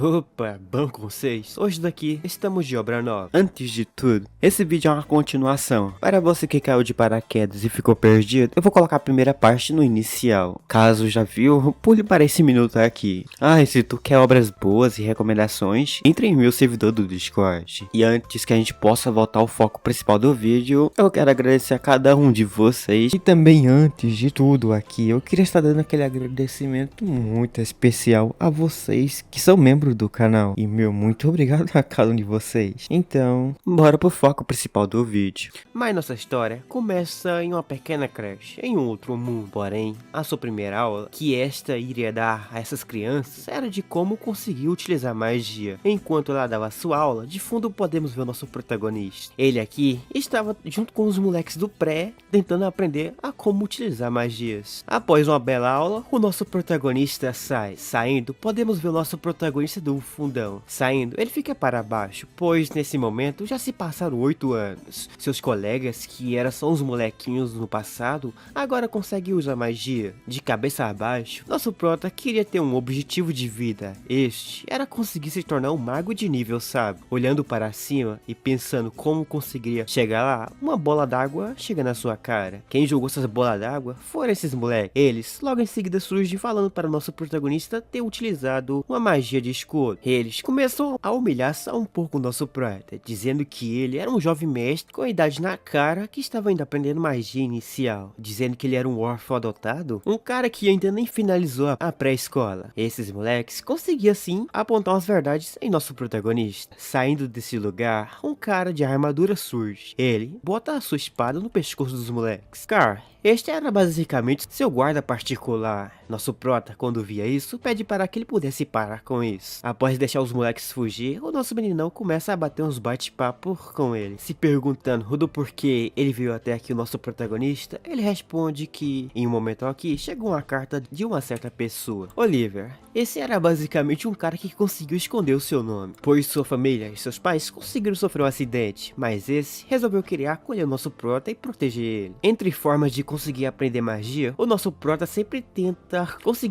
Opa, bom com vocês? Hoje daqui estamos de obra nova. Antes de tudo, esse vídeo é uma continuação. Para você que caiu de paraquedas e ficou perdido, eu vou colocar a primeira parte no inicial. Caso já viu, pule para esse minuto aqui. E se tu quer obras boas e recomendações, entre em meu servidor do Discord. E antes que a gente possa voltar ao foco principal do vídeo, eu quero agradecer a cada um de vocês. E também antes de tudo aqui, eu queria estar dando aquele agradecimento muito especial a vocês que são membros do canal. E muito obrigado a cada um de vocês. Então, bora pro foco principal do vídeo. Mas nossa história começa em uma pequena creche, em um outro mundo. Porém, a sua primeira aula, que esta iria dar a essas crianças, era de como conseguir utilizar magia. Enquanto ela dava sua aula, de fundo podemos ver o nosso protagonista. Ele aqui estava junto com os moleques do pré, tentando aprender a como utilizar magias. Após uma bela aula, o nosso protagonista sai. Saindo, podemos ver o nosso protagonista do fundão. Saindo, ele fica para baixo, pois nesse momento já se passaram 8 anos. Seus colegas, que eram só uns molequinhos no passado, agora conseguem usar magia. De cabeça abaixo, nosso prota queria ter um objetivo de vida. Este era conseguir se tornar um mago de nível sábio. Olhando para cima e pensando como conseguiria chegar lá, uma bola d'água chega na sua cara. Quem jogou essas bolas d'água foram esses moleques. Eles logo em seguida surgem falando para o nosso protagonista ter utilizado uma magia de escudo. Eles começam a humilhar só um pouco o nosso prota, dizendo que ele era um jovem mestre com a idade na cara que estava ainda aprendendo magia inicial, dizendo que ele era um órfão adotado, um cara que ainda nem finalizou a pré-escola. Esses moleques conseguiam assim apontar as verdades em nosso protagonista. Saindo desse lugar, um cara de armadura surge. Ele bota a sua espada no pescoço dos moleques. Cara, este era basicamente seu guarda particular. Nosso prota, quando via isso, pede para que ele pudesse parar com isso. Após deixar os moleques fugir, o nosso meninão começa a bater uns bate-papo com ele, se perguntando do porquê ele veio até aqui. O nosso protagonista, ele responde que, em um momento aqui, chegou uma carta de uma certa pessoa, Oliver. Esse era basicamente um cara que conseguiu esconder o seu nome, pois sua família e seus pais conseguiram sofrer um acidente, mas esse resolveu querer acolher o nosso prota e proteger ele. Entre formas de conseguir aprender magia, o nosso prota sempre tenta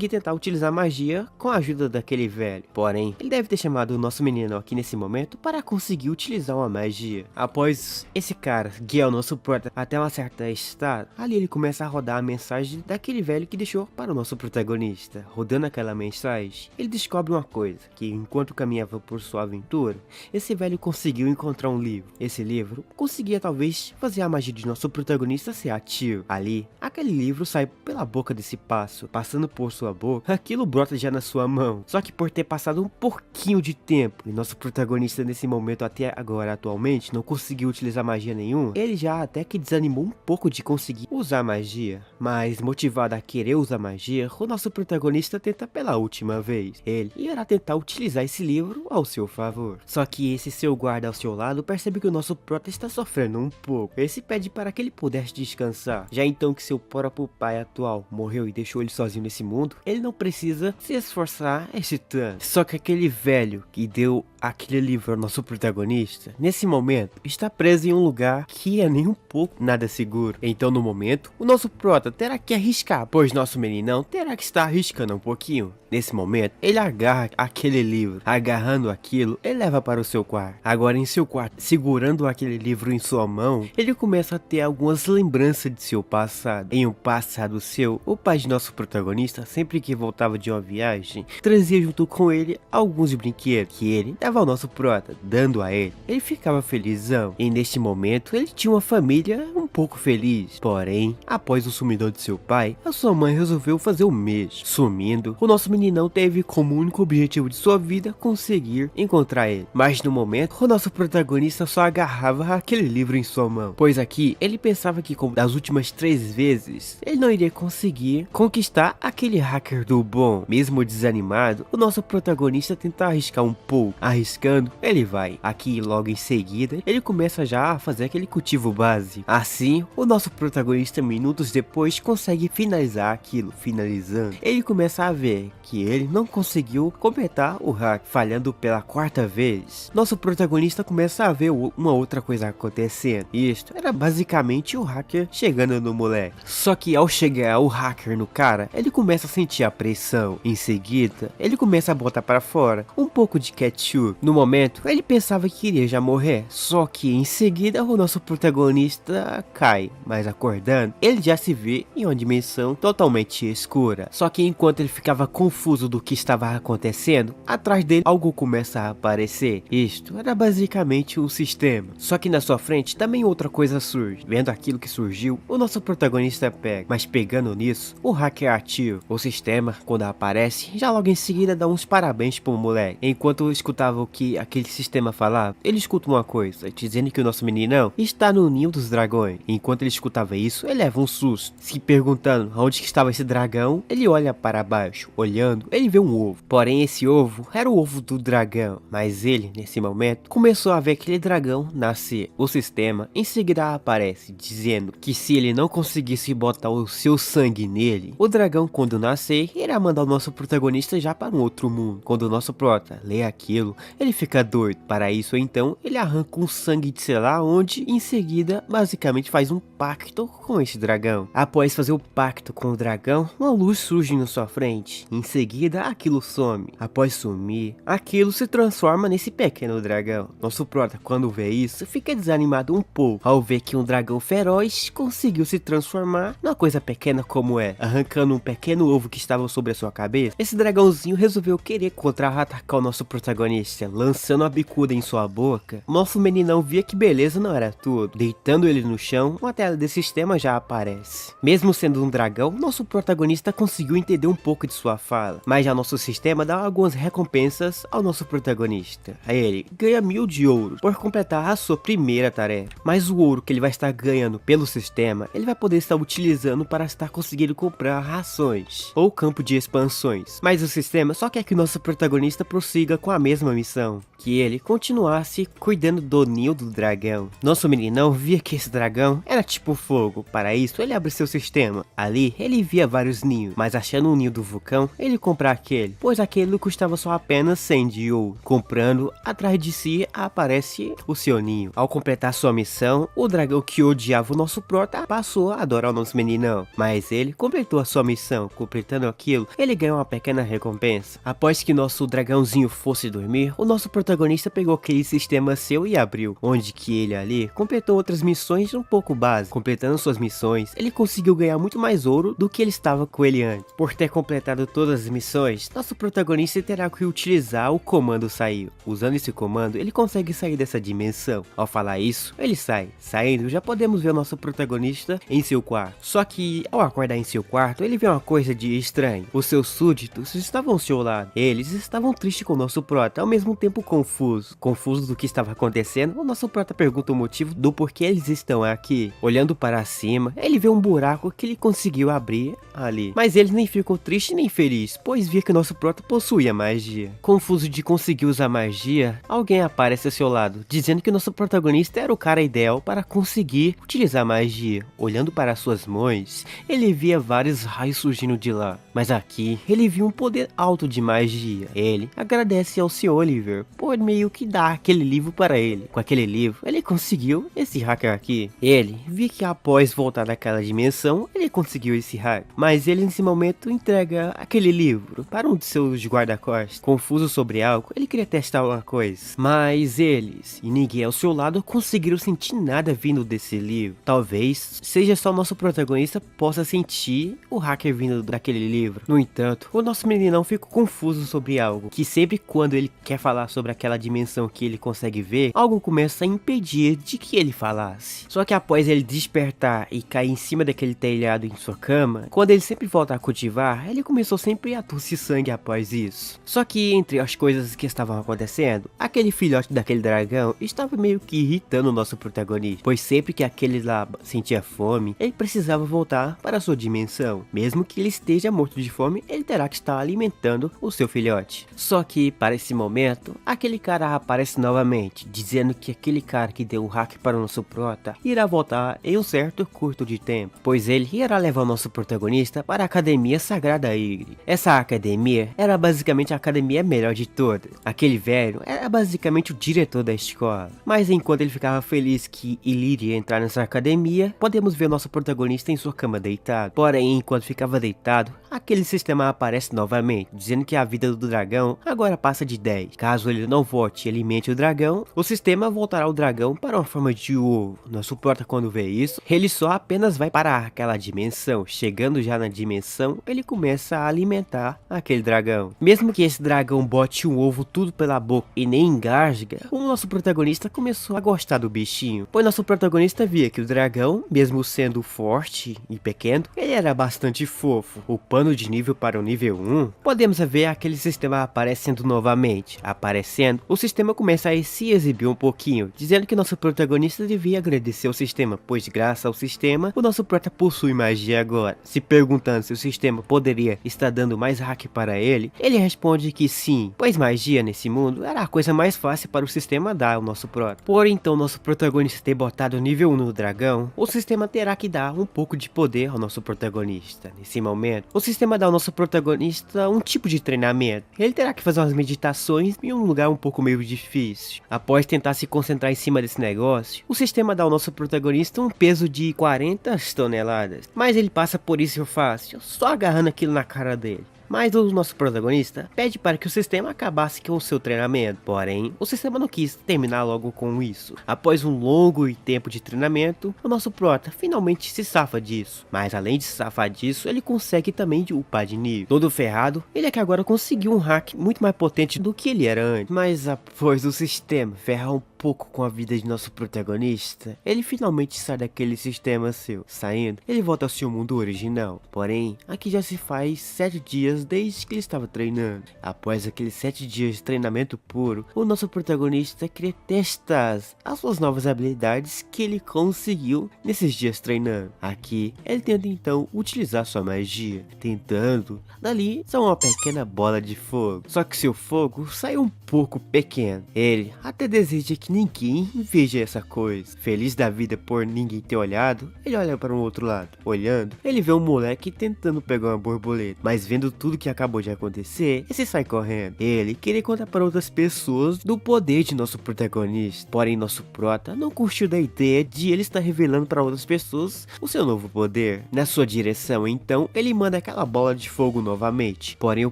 tentar utilizar magia com a ajuda daquele velho. Porém, ele deve ter chamado o nosso menino aqui nesse momento para conseguir utilizar uma magia. Após esse cara guiar o nosso prota até uma certa estada, ali ele começa a rodar a mensagem daquele velho que deixou para o nosso protagonista. Rodando aquela mensagem, ele descobre uma coisa, que enquanto caminhava por sua aventura, esse velho conseguiu encontrar um livro. Esse livro conseguia talvez fazer a magia de nosso protagonista ser ativo. Ali, aquele livro sai pela boca desse passo, passando por sua boca, aquilo brota já na sua mão. Só que por ter passado um pouquinho de tempo, e nosso protagonista nesse momento até agora atualmente não conseguiu utilizar magia nenhuma, ele já até que desanimou um pouco de conseguir usar magia. Mas motivado a querer usar magia, o nosso protagonista tenta pela última vez. Ele irá tentar utilizar esse livro ao seu favor. Só que esse seu guarda ao seu lado percebe que o nosso prota está sofrendo um pouco. Esse pede para que ele pudesse descansar. Já então que seu próprio pai atual morreu e deixou ele sozinho nesse mundo, ele não precisa se esforçar esse tanto. Só que aquele velho que deu aquele livro ao nosso protagonista, nesse momento, está preso em um lugar que é nem um pouco nada seguro. Então no momento, o nosso prota terá que arriscar, pois nosso meninão terá que estar arriscando um pouquinho. Nesse momento, ele agarra aquele livro. Agarrando aquilo, ele leva para o seu quarto. Agora em seu quarto, segurando aquele livro em sua mão, ele começa a ter algumas lembranças de seu passado. Em um passado seu, o pai de nosso protagonista, sempre que voltava de uma viagem, trazia junto com ele alguns brinquedos que ele dava ao nosso prota, dando a ele. Ele ficava felizão. E neste momento, ele tinha uma família um pouco feliz. Porém, após o sumidouro de seu pai, a sua mãe resolveu fazer o mesmo. Sumindo, o nosso meninão teve como único objetivo de sua vida conseguir encontrar ele. Mas no momento, o nosso protagonista só agarrava aquele livro em sua mão, pois aqui ele pensava que, como das últimas 3 vezes, ele não iria conseguir conquistar aquele hacker do bom. Mesmo desanimado, o nosso protagonista tenta arriscar um pouco. Arriscando, ele vai. Aqui logo em seguida, ele começa já a fazer aquele cultivo básico. Assim Assim, o nosso protagonista minutos depois consegue finalizar aquilo. Finalizando, ele começa a ver que ele não conseguiu completar o hack, falhando pela quarta vez. Nosso protagonista começa a ver uma outra coisa acontecendo. Isto era basicamente o hacker chegando no moleque. Só que ao chegar o hacker no cara, ele começa a sentir a pressão. Em seguida, ele começa a botar para fora um pouco de ketchup. No momento, ele pensava que iria já morrer. Só que em seguida o nosso protagonista cai, mas acordando, ele já se vê em uma dimensão totalmente escura. Só que enquanto ele ficava confuso do que estava acontecendo, atrás dele algo começa a aparecer. Isto era basicamente um sistema. Só que na sua frente também outra coisa surge. Vendo aquilo que surgiu, o nosso protagonista pega, mas pegando nisso, o hacker ativa. O sistema, quando aparece, já logo em seguida dá uns parabéns pro moleque. Enquanto eu escutava o que aquele sistema falava, ele escuta uma coisa, dizendo que o nosso meninão está no ninho dos dragões. Enquanto ele escutava isso, ele leva um susto, se perguntando onde que estava esse dragão. Ele olha para baixo, olhando, ele vê um ovo. Porém, esse ovo era o ovo do dragão, mas ele, nesse momento, começou a ver aquele dragão nascer. O sistema em seguida aparece, dizendo que se ele não conseguisse botar o seu sangue nele, o dragão, quando nascer, irá mandar o nosso protagonista já para um outro mundo. Quando o nosso prota lê aquilo, ele fica doido. Para isso, então, ele arranca um sangue de sei lá onde, e em seguida, basicamente faz um pacto com esse dragão. Após fazer o pacto com o dragão, uma luz surge na sua frente. Em seguida, aquilo some. Após sumir, aquilo se transforma nesse pequeno dragão. Nosso prota, quando vê isso, fica desanimado um pouco ao ver que um dragão feroz conseguiu se transformar numa coisa pequena como é, arrancando um pequeno ovo que estava sobre a sua cabeça. Esse dragãozinho resolveu querer contra-atacar o nosso protagonista, lançando a bicuda em sua boca. Nosso meninão via que beleza não era tudo. Deitando ele no chão, uma tela de sistema já aparece. Mesmo sendo um dragão, nosso protagonista conseguiu entender um pouco de sua fala, mas já nosso sistema dá algumas recompensas ao nosso protagonista. Aí ele ganha 1000 de ouro por completar a sua primeira tarefa, mas o ouro que ele vai estar ganhando pelo sistema, ele vai poder estar utilizando para estar conseguindo comprar rações ou campo de expansões. Mas o sistema só quer que o nosso protagonista prossiga com a mesma missão, que ele continuasse cuidando do ninho do dragão. Nosso meninão via que esse dragão era tipo fogo. Para isso, ele abre seu sistema. Ali, ele via vários ninhos, mas achando um ninho do vulcão, ele compra aquele, pois aquele custava só apenas 100 de ouro. Comprando, atrás de si aparece o seu ninho. Ao completar sua missão, o dragão que odiava o nosso prota passou a adorar o nosso meninão, mas ele completou a sua missão. Completando aquilo, ele ganhou uma pequena recompensa. Após que nosso dragãozinho fosse dormir, o nosso protagonista pegou aquele sistema seu e abriu, onde que ele ali completou outras missões um pouco básicas. Completando suas missões, ele conseguiu ganhar muito mais ouro do que ele estava com ele antes. Por ter completado todas as missões, nosso protagonista terá que utilizar o comando saiu. Usando esse comando, ele consegue sair dessa dimensão. Ao falar isso, ele sai. Saindo, já podemos ver o nosso protagonista em seu quarto. Só que, ao acordar em seu quarto, ele vê uma coisa de estranho. Os seus súditos estavam ao seu lado. Eles estavam tristes com o nosso prota, ao mesmo tempo confusos. Confusos do que estava acontecendo, o nosso prota pergunta o motivo do porquê eles estão aqui. Olhando para cima, ele vê um buraco que ele conseguiu abrir ali. Mas ele nem ficou triste nem feliz, pois via que o nosso prota possuía magia. Confuso de conseguir usar magia, alguém aparece ao seu lado, dizendo que o nosso protagonista era o cara ideal para conseguir utilizar magia. Olhando para suas mãos, ele via vários raios surgindo de lá. Mas aqui, ele viu um poder alto de magia. Ele agradece ao Sr. Oliver por meio que dar aquele livro para ele. Com aquele livro, ele conseguiu esse hacker aqui. Ele via que após voltar daquela dimensão, ele conseguiu esse hack. Mas ele nesse momento entrega aquele livro para um de seus guarda-costas. Confuso sobre algo, ele queria testar uma coisa. Mas eles e ninguém ao seu lado conseguiram sentir nada vindo desse livro. Talvez seja só o nosso protagonista possa sentir o hacker vindo daquele livro. No entanto, o nosso meninão fica confuso sobre algo, que sempre quando ele quer falar sobre aquela dimensão que ele consegue ver, algo começa a impedir de que ele falasse. Só que após ele despertar e cair em cima daquele telhado em sua cama, quando ele sempre volta a cultivar, ele começou sempre a tossir sangue após isso. Só que entre as coisas que estavam acontecendo, aquele filhote daquele dragão estava meio que irritando o nosso protagonista, pois sempre que aquele lá sentia fome, ele precisava voltar para a sua dimensão. Mesmo que ele esteja morto de fome, ele terá que estar alimentando o seu filhote. Só que para esse momento, aquele cara aparece novamente, dizendo que aquele cara que deu o hack para o nosso prota irá voltar em um certo curto de tempo, pois ele irá levar o nosso protagonista para a Academia Sagrada Igre. Essa academia era basicamente a academia melhor de todas. Aquele velho era basicamente o diretor da escola, mas enquanto ele ficava feliz que ele iria entrar nessa academia, podemos ver o nosso protagonista em sua cama deitado. Porém, enquanto ficava deitado, aquele sistema aparece novamente, dizendo que a vida do dragão agora passa de 10. Caso ele não vote e alimente o dragão, o sistema voltará o dragão para uma forma de ovo. Nosso prota, quando vê isso, ele só apenas vai para aquela dimensão. Chegando já na dimensão, ele começa a alimentar aquele dragão. Mesmo que esse dragão bote um ovo tudo pela boca e nem engasga, o nosso protagonista começou a gostar do bichinho, pois nosso protagonista via que o dragão, mesmo sendo forte e pequeno, ele era bastante fofo. Upando de nível para o nível 1, podemos ver aquele sistema aparecendo novamente. Aparecendo, o sistema começa a se exibir um pouquinho, dizendo que nosso protagonista devia agradecer ao sistema, pois graças ao sistema, o nosso prota possui magia agora. Se perguntando se o sistema poderia estar dando mais hack para ele, ele responde que sim, pois magia nesse mundo era a coisa mais fácil para o sistema dar ao nosso prota. Por então nosso protagonista ter botado nível 1 no dragão, o sistema terá que dar um pouco de poder ao nosso protagonista. Nesse momento, o sistema dá ao nosso protagonista um tipo de treinamento. Ele terá que fazer umas meditações em um lugar um pouco meio difícil. Após tentar se concentrar em cima desse negócio, o sistema dá ao nosso protagonista um peso de 40 toneladas. Mas ele passa por isso fácil, só agarrando aquilo na cara dele. Mas o nosso protagonista pede para que o sistema acabasse com o seu treinamento, porém, o sistema não quis terminar logo com isso. Após um longo tempo de treinamento, o nosso prota finalmente se safa disso. Mas além de se safar disso, ele consegue também upar de nível. Todo ferrado, ele é que agora conseguiu um hack muito mais potente do que ele era antes. Mas após o sistema ferrar um pouco com a vida de nosso protagonista, ele finalmente sai daquele sistema seu. Saindo, ele volta ao seu mundo original. Porém, aqui já se faz 7 dias desde que ele estava treinando. Após aqueles 7 dias de treinamento puro, o nosso protagonista queria testar as suas novas habilidades que ele conseguiu nesses dias treinando. Aqui, ele tenta então utilizar sua magia, tentando dali só uma pequena bola de fogo. Só que seu fogo saiu um pouco pequeno. Ele até deseja que ninguém veja essa coisa. Feliz da vida por ninguém ter olhado, ele olha para um outro lado. Olhando, ele vê um moleque tentando pegar uma borboleta, mas vendo tudo que acabou de acontecer, ele sai correndo. Ele queria contar para outras pessoas do poder de nosso protagonista. Porém, nosso prota não curtiu da ideia de ele estar revelando para outras pessoas o seu novo poder. Na sua direção, então, ele manda aquela bola de fogo novamente. Porém, o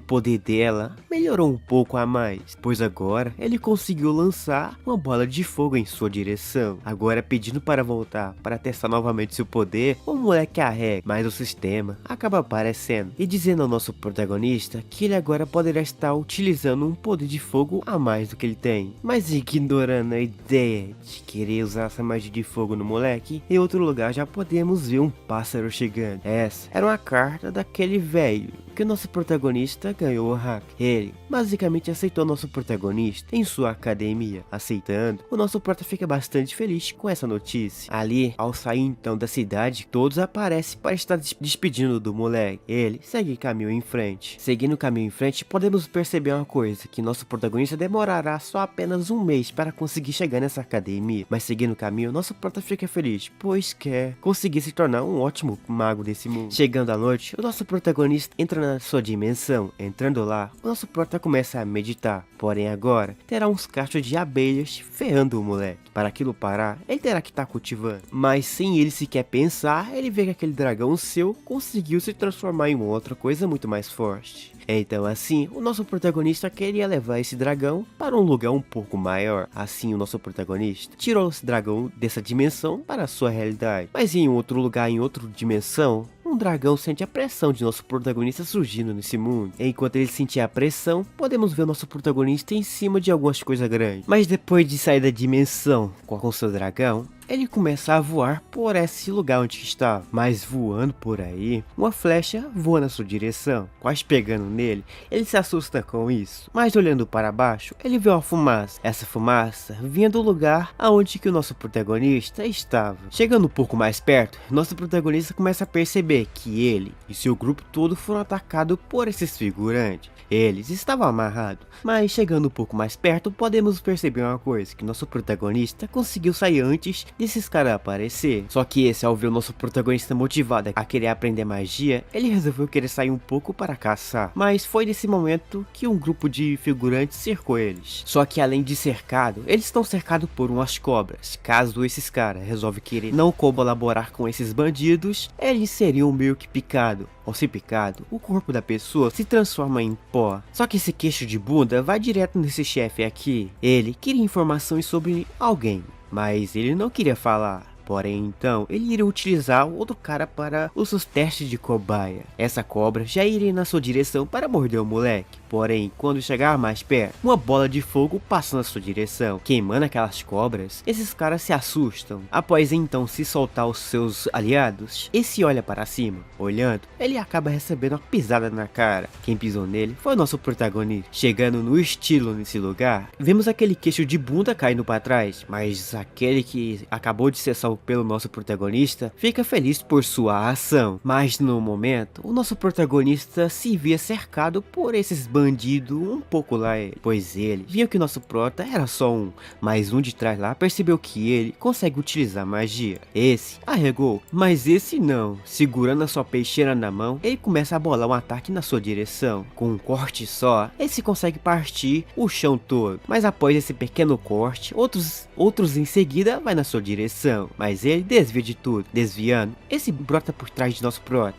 poder dela melhorou um pouco a mais, pois agora ele conseguiu lançar uma bola de fogo em sua direção. Agora, pedindo para voltar para testar novamente seu poder, o moleque arrega, mas o sistema acaba aparecendo e dizendo ao nosso protagonista que ele agora poderá estar utilizando um poder de fogo a mais do que ele tem. Mas ignorando a ideia de querer usar essa magia de fogo no moleque, em outro lugar já podemos ver um pássaro chegando. Essa era uma carta daquele velho que o nosso protagonista ganhou o hack. Ele basicamente aceitou nosso protagonista em sua academia. Aceitando, o nosso prota fica bastante feliz com essa notícia. Ali, ao sair então da cidade, todos aparecem para estar despedindo do moleque. Ele segue caminho em frente. Seguindo o caminho em frente, podemos perceber uma coisa, que nosso protagonista demorará só apenas um mês para conseguir chegar nessa academia. Mas seguindo o caminho, nosso prota fica feliz, pois quer conseguir se tornar um ótimo mago desse mundo. Chegando à noite, o nosso protagonista entra na sua dimensão. Entrando lá, o nosso prota começa a meditar. Porém agora, terá uns cachos de abelhas ferrando o moleque. Para aquilo parar, ele terá que estar cultivando. Mas sem ele sequer pensar, ele vê que aquele dragão seu conseguiu se transformar em uma outra coisa muito mais forte. Então assim, o nosso protagonista queria levar esse dragão para um lugar um pouco maior. Assim, o nosso protagonista tirou esse dragão dessa dimensão para a sua realidade. Mas em outro lugar, em outra dimensão, um dragão sente a pressão de nosso protagonista surgindo nesse mundo. Enquanto ele sentia a pressão, podemos ver o nosso protagonista em cima de algumas coisas grandes. Mas depois de sair da dimensão com seu dragão, ele começa a voar por esse lugar onde estava. Mas voando por aí, uma flecha voa na sua direção. Quase pegando nele, ele se assusta com isso. Mas olhando para baixo, ele vê uma fumaça. Essa fumaça vinha do lugar aonde que o nosso protagonista estava. Chegando um pouco mais perto, nosso protagonista começa a perceber que ele e seu grupo todo foram atacados por esses figurantes. Eles estavam amarrados, mas chegando um pouco mais perto, podemos perceber uma coisa, que nosso protagonista conseguiu sair antes desses caras aparecer. Só que esse, ao ver o nosso protagonista motivado a querer aprender magia, ele resolveu querer sair um pouco para caçar. Mas foi nesse momento que um grupo de figurantes cercou eles. Só que além de cercado, eles estão cercados por umas cobras. Caso esses caras resolvem querer não colaborar com esses bandidos, eles seriam meio que picados. Ao ser picado, o corpo da pessoa se transforma em pó. Só que esse queixo de bunda vai direto nesse chefe aqui. Ele queria informações sobre alguém, mas ele não queria falar. Porém, então, ele iria utilizar outro cara para os seus testes de cobaia. Essa cobra já iria na sua direção para morder o moleque. Porém, quando chegar mais perto, uma bola de fogo passa na sua direção, queimando aquelas cobras. Esses caras se assustam. Após então se soltar os seus aliados, esse olha para cima. Olhando, ele acaba recebendo uma pisada na cara. Quem pisou nele foi o nosso protagonista. Chegando no estilo nesse lugar, vemos aquele queixo de bunda caindo para trás, mas aquele que acabou de ser salvo pelo nosso protagonista fica feliz por sua ação. Mas no momento, o nosso protagonista se via cercado por esses bandidos um pouco lá, pois ele via que o nosso prota era só um, mas um de trás lá percebeu que ele consegue utilizar magia. Esse arregou, mas esse não. Segurando a sua peixeira na mão, ele começa a bolar um ataque na sua direção. Com um corte só, esse consegue partir o chão todo, mas após esse pequeno corte, outros em seguida vai na sua direção, mas ele desvia de tudo. Desviando, esse brota por trás de nosso prota.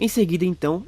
Em seguida, então,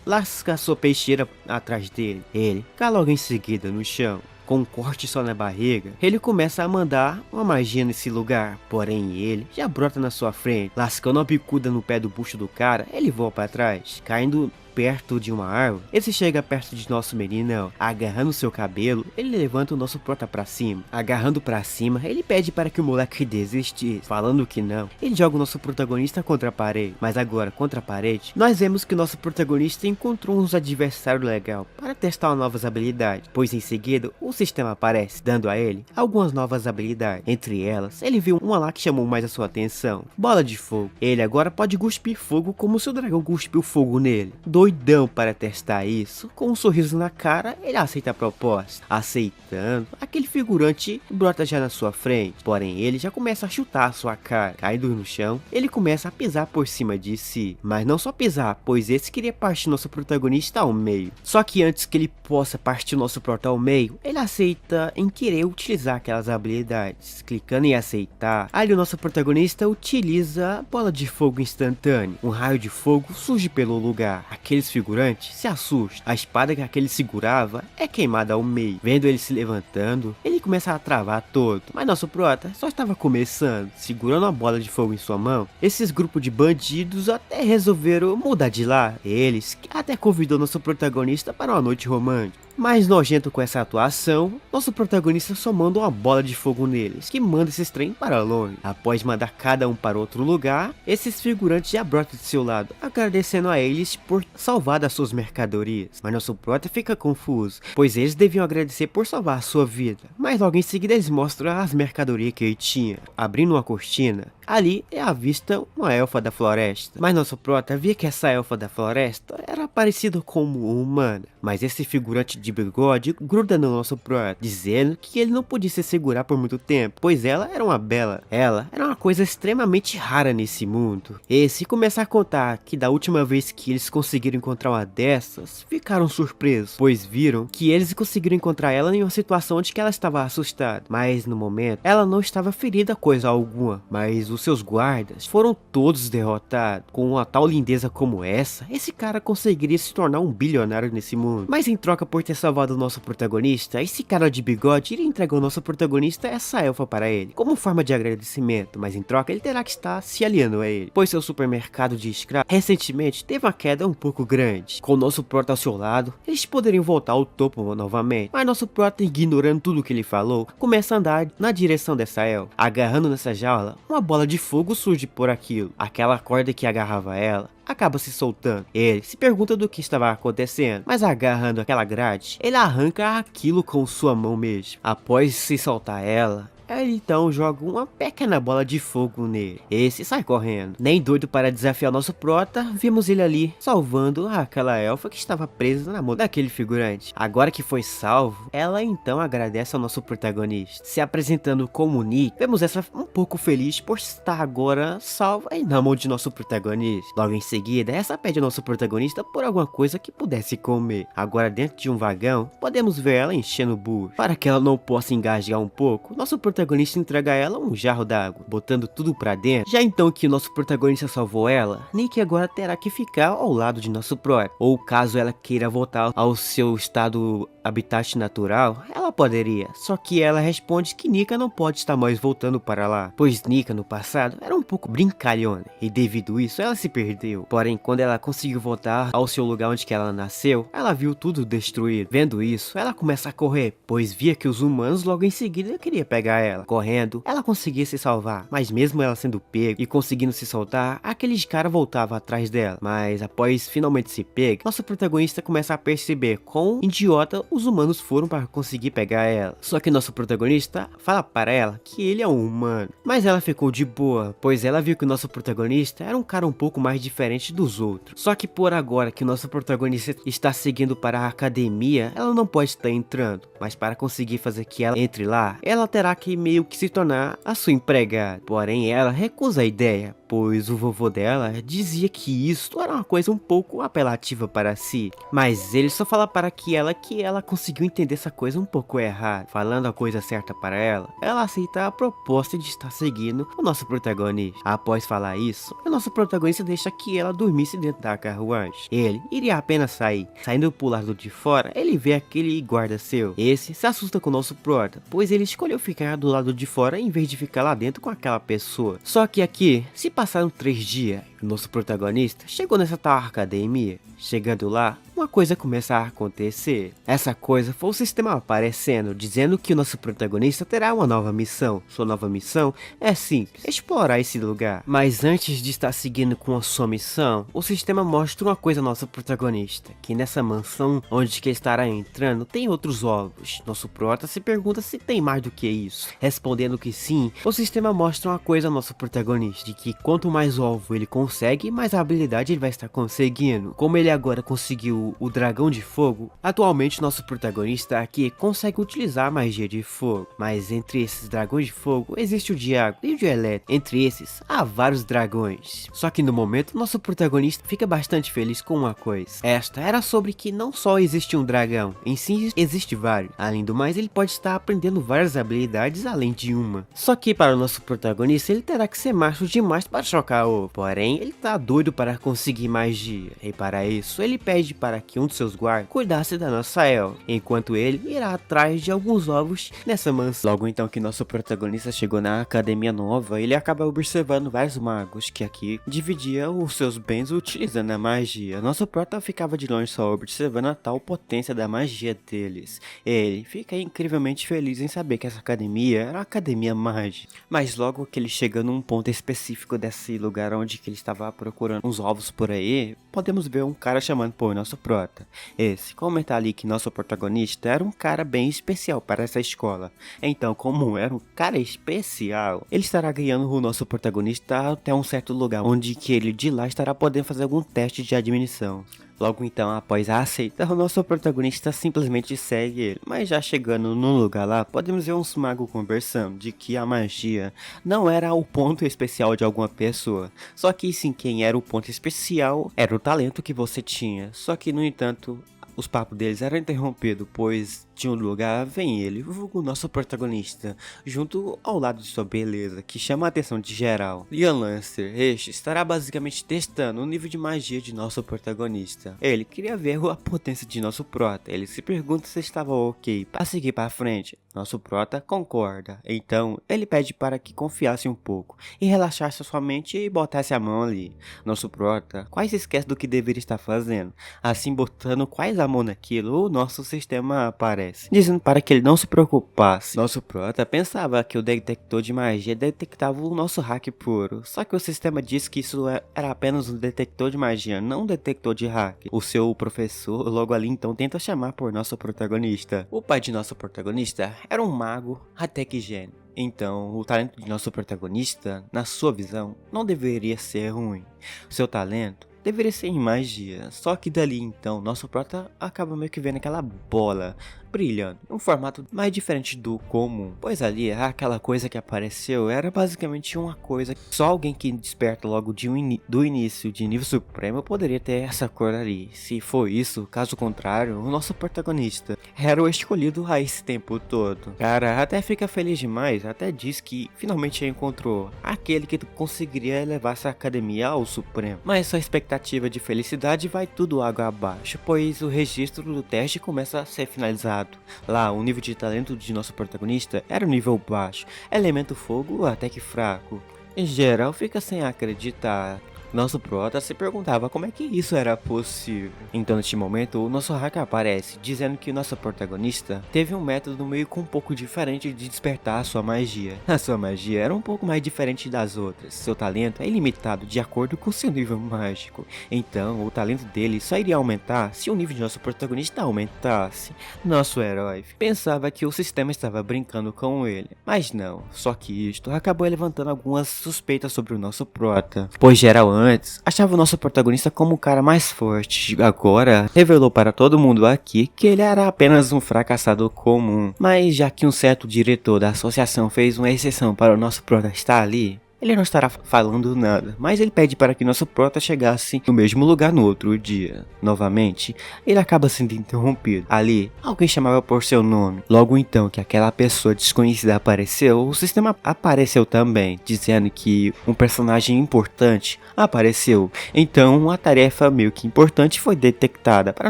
lasca a sua peixeira atrás dele. Ele cai logo em seguida no chão. Com um corte só na barriga, ele começa a mandar uma magia nesse lugar. Porém, ele já brota na sua frente. Lascando uma bicuda no pé do bucho do cara, ele voa para trás, caindo perto de uma árvore. Ele chega perto de nosso meninão, agarrando seu cabelo, ele levanta o nosso prota pra cima. Agarrando pra cima, ele pede para que o moleque desistisse. Falando que não, ele joga o nosso protagonista contra a parede. Mas agora, contra a parede, nós vemos que o nosso protagonista encontrou uns adversários legal para testar novas habilidades, pois em seguida o sistema aparece, dando a ele algumas novas habilidades. Entre elas, ele viu uma lá que chamou mais a sua atenção: bola de fogo. Ele agora pode cuspir fogo como se o dragão cuspiu fogo nele. Doidão para testar isso, com um sorriso na cara, ele aceita a proposta. Aceitando, aquele figurante brota já na sua frente, porém ele já começa a chutar a sua cara. Caído no chão, ele começa a pisar por cima de si, mas não só pisar, pois esse queria partir nosso protagonista ao meio. Só que antes que ele possa partir nosso prota ao meio, ele aceita em querer utilizar aquelas habilidades. Clicando em aceitar, ali o nosso protagonista utiliza a bola de fogo instantânea. Um raio de fogo surge pelo lugar. Aqueles figurantes se assustam. A espada que aquele segurava é queimada ao meio. Vendo ele se levantando, ele começa a travar todo. Mas nosso prota só estava começando, segurando a bola de fogo em sua mão. Esses grupos de bandidos até resolveram mudar de lá. Eles até convidou nosso protagonista para uma noite romântica. Mais nojento com essa atuação, nosso protagonista só manda uma bola de fogo neles, que manda esses trem para longe. Após mandar cada um para outro lugar, esses figurantes já brotam de seu lado, agradecendo a eles por salvar das suas mercadorias. Mas nosso prota fica confuso, pois eles deviam agradecer por salvar a sua vida. Mas logo em seguida eles mostram as mercadorias que ele tinha. Abrindo uma cortina, ali é à vista uma elfa da floresta. Mas nosso prota via que essa elfa da floresta era parecida com uma humana. Mas esse figurante de bigode gruda no nosso prota, dizendo que ele não podia se segurar por muito tempo, pois ela era uma bela. Ela era uma coisa extremamente rara nesse mundo. Esse começa a contar que da última vez que eles conseguiram encontrar uma dessas, ficaram surpresos, pois viram que eles conseguiram encontrar ela em uma situação onde que ela estava assustada. Mas no momento, ela não estava ferida coisa alguma, mas os seus guardas foram todos derrotados. Com uma tal lindeza como essa, esse cara conseguiria se tornar um bilionário nesse mundo. Mas em troca por ter salvado o nosso protagonista, esse cara de bigode iria entregar o nosso protagonista essa elfa para ele, como forma de agradecimento, mas em troca ele terá que estar se aliando a ele, pois seu supermercado de escravo recentemente teve uma queda um pouco grande. Com o nosso prota ao seu lado, eles poderiam voltar ao topo novamente, mas nosso prota, ignorando tudo que ele falou, começa a andar na direção dessa elfa. Agarrando nessa jaula, uma bola de fogo surge por aquilo. Aquela corda que agarrava ela acaba se soltando. Ele se pergunta do que estava acontecendo, mas agarrando aquela grade, ele arranca aquilo com sua mão mesmo. Após se soltar ela, Ele então joga uma pequena bola de fogo nele. Esse sai correndo. Nem doido para desafiar o nosso prota, vimos ele ali salvando aquela elfa que estava presa na mão daquele figurante. Agora que foi salvo, ela então agradece ao nosso protagonista. Se apresentando como Nick, vemos essa um pouco feliz por estar agora salva e na mão de nosso protagonista. Logo em seguida, essa pede ao nosso protagonista por alguma coisa que pudesse comer. Agora dentro de um vagão, podemos ver ela enchendo o bucho. Para que ela não possa engasgar um pouco, nosso protagonista entrega a ela um jarro d'água, botando tudo pra dentro. Já então que nosso protagonista salvou ela, Nick agora terá que ficar ao lado de nosso prota. Ou caso ela queira voltar ao seu estado habitat natural, ela poderia. Só que ela responde que Nika não pode estar mais voltando para lá, pois Nika no passado era um pouco brincalhona e devido isso ela se perdeu. Porém, quando ela conseguiu voltar ao seu lugar onde que ela nasceu, ela viu tudo destruído. Vendo isso, ela começa a correr, pois via que os humanos logo em seguida queriam pegar ela. Correndo, ela conseguia se salvar, mas mesmo ela sendo pega e conseguindo se soltar, aqueles caras voltavam atrás dela. Mas após finalmente se pega, nosso protagonista começa a perceber quão idiota os humanos foram para conseguir pegar ela. Só que nosso protagonista fala para ela que ele é um humano. Mas ela ficou de boa, pois ela viu que o nosso protagonista era um cara um pouco mais diferente dos outros. Só que por agora que o nosso protagonista está seguindo para a academia, ela não pode estar entrando. Mas para conseguir fazer que ela entre lá, ela terá que meio que se tornar a sua empregada. Porém, ela recusa a ideia, pois o vovô dela dizia que isso era uma coisa um pouco apelativa para si. Mas ele só fala para que ela conseguiu entender essa coisa um pouco errada. Falando a coisa certa para ela aceita a proposta de estar seguindo o nosso protagonista. Após falar isso, o nosso protagonista deixa que ela dormisse dentro da carruagem. Ele iria apenas sair. Saindo pro lado de fora, ele vê aquele guarda seu. Esse se assusta com o nosso prota, pois ele escolheu ficar do lado de fora em vez de ficar lá dentro com aquela pessoa. Só que aqui, se passaram 3 dias, o nosso protagonista chegou nessa tal academia. Chegando lá, uma coisa começa a acontecer. Essa coisa foi o sistema aparecendo, dizendo que o nosso protagonista terá uma nova missão. Sua nova missão é simples, explorar esse lugar. Mas antes de estar seguindo com a sua missão, o sistema mostra uma coisa ao nosso protagonista, que nessa mansão onde que ele estará entrando tem outros ovos. Nosso prota se pergunta se tem mais do que isso. Respondendo que sim, o sistema mostra uma coisa ao nosso protagonista, de que quanto mais ovo ele consegue, mais habilidade ele vai estar conseguindo. Como ele agora conseguiu o dragão de fogo, atualmente nosso protagonista aqui consegue utilizar a magia de fogo. Mas entre esses dragões de fogo existe o de água e o de elétrico. Entre esses há vários dragões. Só que no momento nosso protagonista fica bastante feliz com uma coisa. Esta era sobre que não só existe um dragão, em si existe vários. Além do mais, ele pode estar aprendendo várias habilidades além de uma. Só que para o nosso protagonista ele terá que ser macho demais para chocar o. Porém, ele tá doido para conseguir magia. E para isso ele pede para que um de seus guardas cuidasse da nossa elfa, enquanto ele irá atrás de alguns ovos nessa mansão. Logo então que nosso protagonista chegou na academia nova, ele acaba observando vários magos que aqui dividiam os seus bens utilizando a magia. Nosso prota ficava de longe só observando a tal potência da magia deles. Ele fica incrivelmente feliz em saber que essa academia era uma academia mágica. Mas logo que ele chega num ponto específico desse lugar onde que ele estava procurando uns ovos por aí, podemos ver um cara chamando por nosso prota. Esse comenta ali que nosso protagonista era um cara bem especial para essa escola. Então, como era um cara especial, ele estará ganhando o nosso protagonista até um certo lugar, onde que ele de lá estará podendo fazer algum teste de admissão. Logo então, após a aceita, o nosso protagonista simplesmente segue ele. Mas já chegando no lugar lá, podemos ver uns magos conversando de que a magia não era o ponto especial de alguma pessoa. Só que sim, quem era o ponto especial era o talento que você tinha. Só que, no entanto, os papos deles eram interrompidos, pois de um lugar vem ele, o nosso protagonista, junto ao lado de sua beleza, que chama a atenção de geral. Liam Lancer, este estará basicamente testando o nível de magia de nosso protagonista. Ele queria ver a potência de nosso prota, ele se pergunta se estava ok para seguir para frente. Nosso prota concorda, então ele pede para que confiasse um pouco e relaxasse a sua mente e botasse a mão ali. Nosso prota quase esquece do que deveria estar fazendo, assim botando quase a mão naquilo, o nosso sistema aparece, dizendo para que ele não se preocupasse. Nosso prota pensava que o detector de magia detectava o nosso hack puro, só que o sistema disse que isso era apenas um detector de magia, não um detector de hack. O seu professor logo ali então tenta chamar por nosso protagonista. O pai de nosso protagonista era um mago até que gênio. Então, o talento de nosso protagonista, na sua visão, não deveria ser ruim. Seu talento deveria ser em magia, só que dali então, nosso prota acaba meio que vendo aquela bola brilhando, um formato mais diferente do comum, pois ali aquela coisa que apareceu era basicamente uma coisa que só alguém que desperta logo do início de nível supremo poderia ter essa cor ali. Se for isso, caso contrário, o nosso protagonista era o escolhido a esse tempo todo. Cara, até fica feliz demais, até diz que finalmente encontrou aquele que conseguiria levar essa academia ao supremo, mas sua expectativa de felicidade vai tudo água abaixo, pois o registro do teste começa a ser finalizado. Lá, o nível de talento de nosso protagonista era um nível baixo, elemento fogo até que fraco. Em geral, fica sem acreditar. Nosso prota se perguntava como é que isso era possível. Então, neste momento, o nosso hacker aparece, dizendo que o nosso protagonista teve um método meio que um pouco diferente de despertar a sua magia. A sua magia era um pouco mais diferente das outras. Seu talento é ilimitado de acordo com seu nível mágico. Então, o talento dele só iria aumentar se o nível de nosso protagonista aumentasse. Nosso herói pensava que o sistema estava brincando com ele, mas não. Só que isto acabou levantando algumas suspeitas sobre o nosso prota, pois geral antes achava o nosso protagonista como o cara mais forte. Agora revelou para todo mundo aqui que ele era apenas um fracassado comum. Mas já que um certo diretor da associação fez uma exceção para o nosso prota estar ali, ele não estará falando nada, mas ele pede para que nosso prota chegasse no mesmo lugar no outro dia. Novamente, ele acaba sendo interrompido. Ali, alguém chamava por seu nome. Logo então que aquela pessoa desconhecida apareceu, o sistema apareceu também, dizendo que um personagem importante apareceu. Então, uma tarefa meio que importante foi detectada para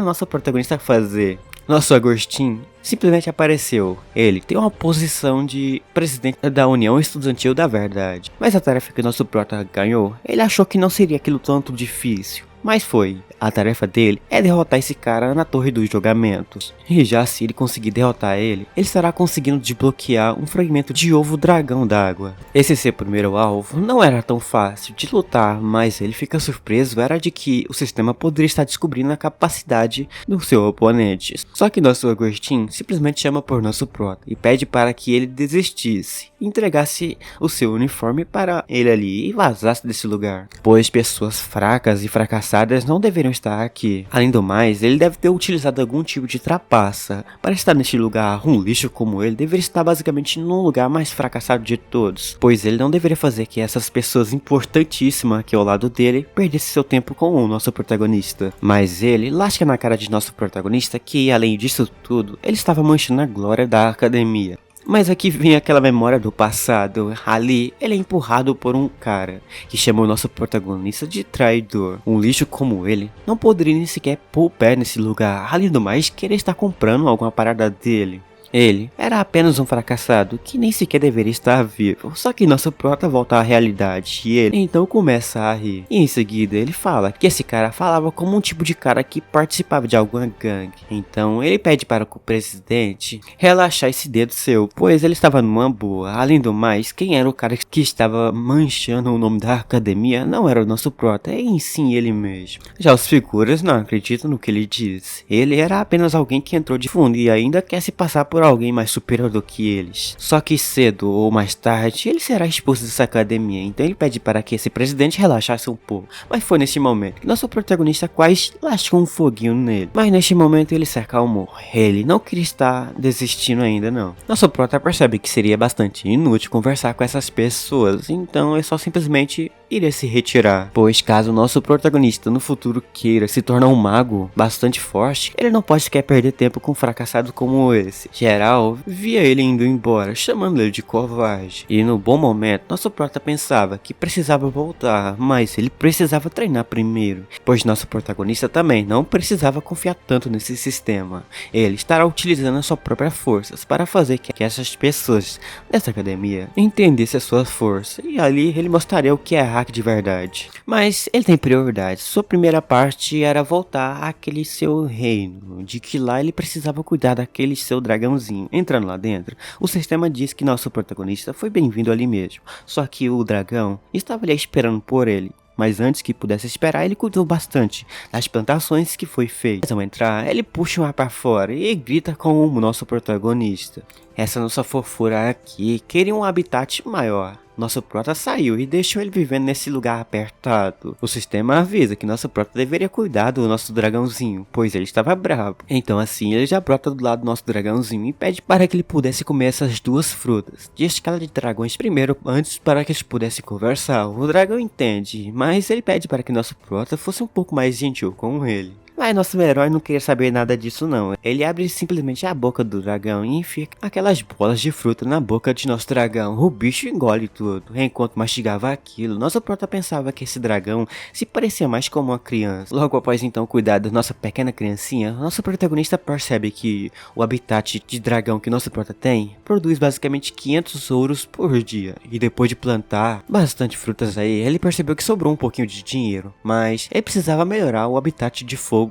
nossa protagonista fazer. Nosso Agostinho simplesmente apareceu. Ele tem uma posição de presidente da União Estudantil da Verdade. Mas a tarefa que nosso prota ganhou, ele achou que não seria aquilo tanto difícil. Mas foi. A tarefa dele é derrotar esse cara na torre dos julgamentos. E já se ele conseguir derrotar ele, ele estará conseguindo desbloquear um fragmento de ovo dragão d'água. Esse seu primeiro alvo não era tão fácil de lutar, mas ele fica surpreso era de que o sistema poderia estar descobrindo a capacidade do seu oponente. Só que nosso Agostinho simplesmente chama por nosso prota e pede para que ele desistisse, entregasse o seu uniforme para ele ali e vazasse desse lugar, pois pessoas fracas e fracassadas não deveriam estar aqui. Além do mais, ele deve ter utilizado algum tipo de trapaça. Para estar neste lugar, um lixo como ele deveria estar basicamente no lugar mais fracassado de todos, pois ele não deveria fazer que essas pessoas importantíssimas aqui ao lado dele perdessem seu tempo com o nosso protagonista. Mas ele lasca na cara de nosso protagonista que, além disso tudo, ele estava manchando a glória da academia. Mas aqui vem aquela memória do passado. Ali, ele é empurrado por um cara que chamou nosso protagonista de traidor. Um lixo como ele não poderia nem sequer pôr o pé nesse lugar. Além do mais, querer estar comprando alguma parada dele. Ele era apenas um fracassado que nem sequer deveria estar vivo. Só que nosso prota volta à realidade e ele então começa a rir. E em seguida ele fala que esse cara falava como um tipo de cara que participava de alguma gangue. Então ele pede para o presidente relaxar esse dedo seu, pois ele estava numa boa. Além do mais, quem era o cara que estava manchando o nome da academia não era o nosso prota, é em sim ele mesmo. Já os figuras não acreditam no que ele diz. Ele era apenas alguém que entrou de fundo e ainda quer se passar por alguém mais superior do que eles. Só que cedo ou mais tarde ele será expulso dessa academia, então ele pede para que esse presidente relaxasse um pouco. Mas foi neste momento que nosso protagonista quase lascou um foguinho nele. Mas neste momento ele se acalmou. Ele não queria estar desistindo ainda não. Nosso prota percebe que seria bastante inútil conversar com essas pessoas, então ele só simplesmente iria se retirar. Pois caso nosso protagonista no futuro queira se tornar um mago bastante forte, ele não pode sequer perder tempo com um fracassado como esse. Geral via ele indo embora, chamando ele de covarde. E no bom momento, nosso prota pensava que precisava voltar, mas ele precisava treinar primeiro, pois nosso protagonista também não precisava confiar tanto nesse sistema. Ele estará utilizando as suas próprias forças para fazer que essas pessoas dessa academia entendessem as suas forças, e ali ele mostraria o que é hack de verdade. Mas ele tem prioridades. Sua primeira parte era voltar àquele seu reino, de que lá ele precisava cuidar daquele seu dragãozinho. Entrando lá dentro, o sistema diz que nosso protagonista foi bem-vindo ali mesmo, só que o dragão estava ali esperando por ele. Mas antes que pudesse esperar, ele cuidou bastante das plantações que foi feito. Ao entrar, ele puxa o ar para fora e grita com o nosso protagonista. Essa nossa fofura aqui queria um habitat maior. Nosso prota saiu e deixou ele vivendo nesse lugar apertado. O sistema avisa que nosso prota deveria cuidar do nosso dragãozinho, pois ele estava bravo. Então assim, ele já brota do lado do nosso dragãozinho e pede para que ele pudesse comer essas duas frutas de escala de dragões primeiro, antes para que eles pudessem conversar. O dragão entende, mas ele pede para que nosso prota fosse um pouco mais gentil com ele. Mas nosso herói não queria saber nada disso não. Ele abre simplesmente a boca do dragão e enfia aquelas bolas de fruta na boca de nosso dragão. O bicho engole tudo. Enquanto mastigava aquilo, nosso prota pensava que esse dragão se parecia mais como uma criança. Logo após então cuidar da nossa pequena criancinha, nosso protagonista percebe que o habitat de dragão que nosso prota tem produz basicamente 500 ouros por dia. E depois de plantar bastante frutas aí, ele percebeu que sobrou um pouquinho de dinheiro. Mas ele precisava melhorar o habitat de fogo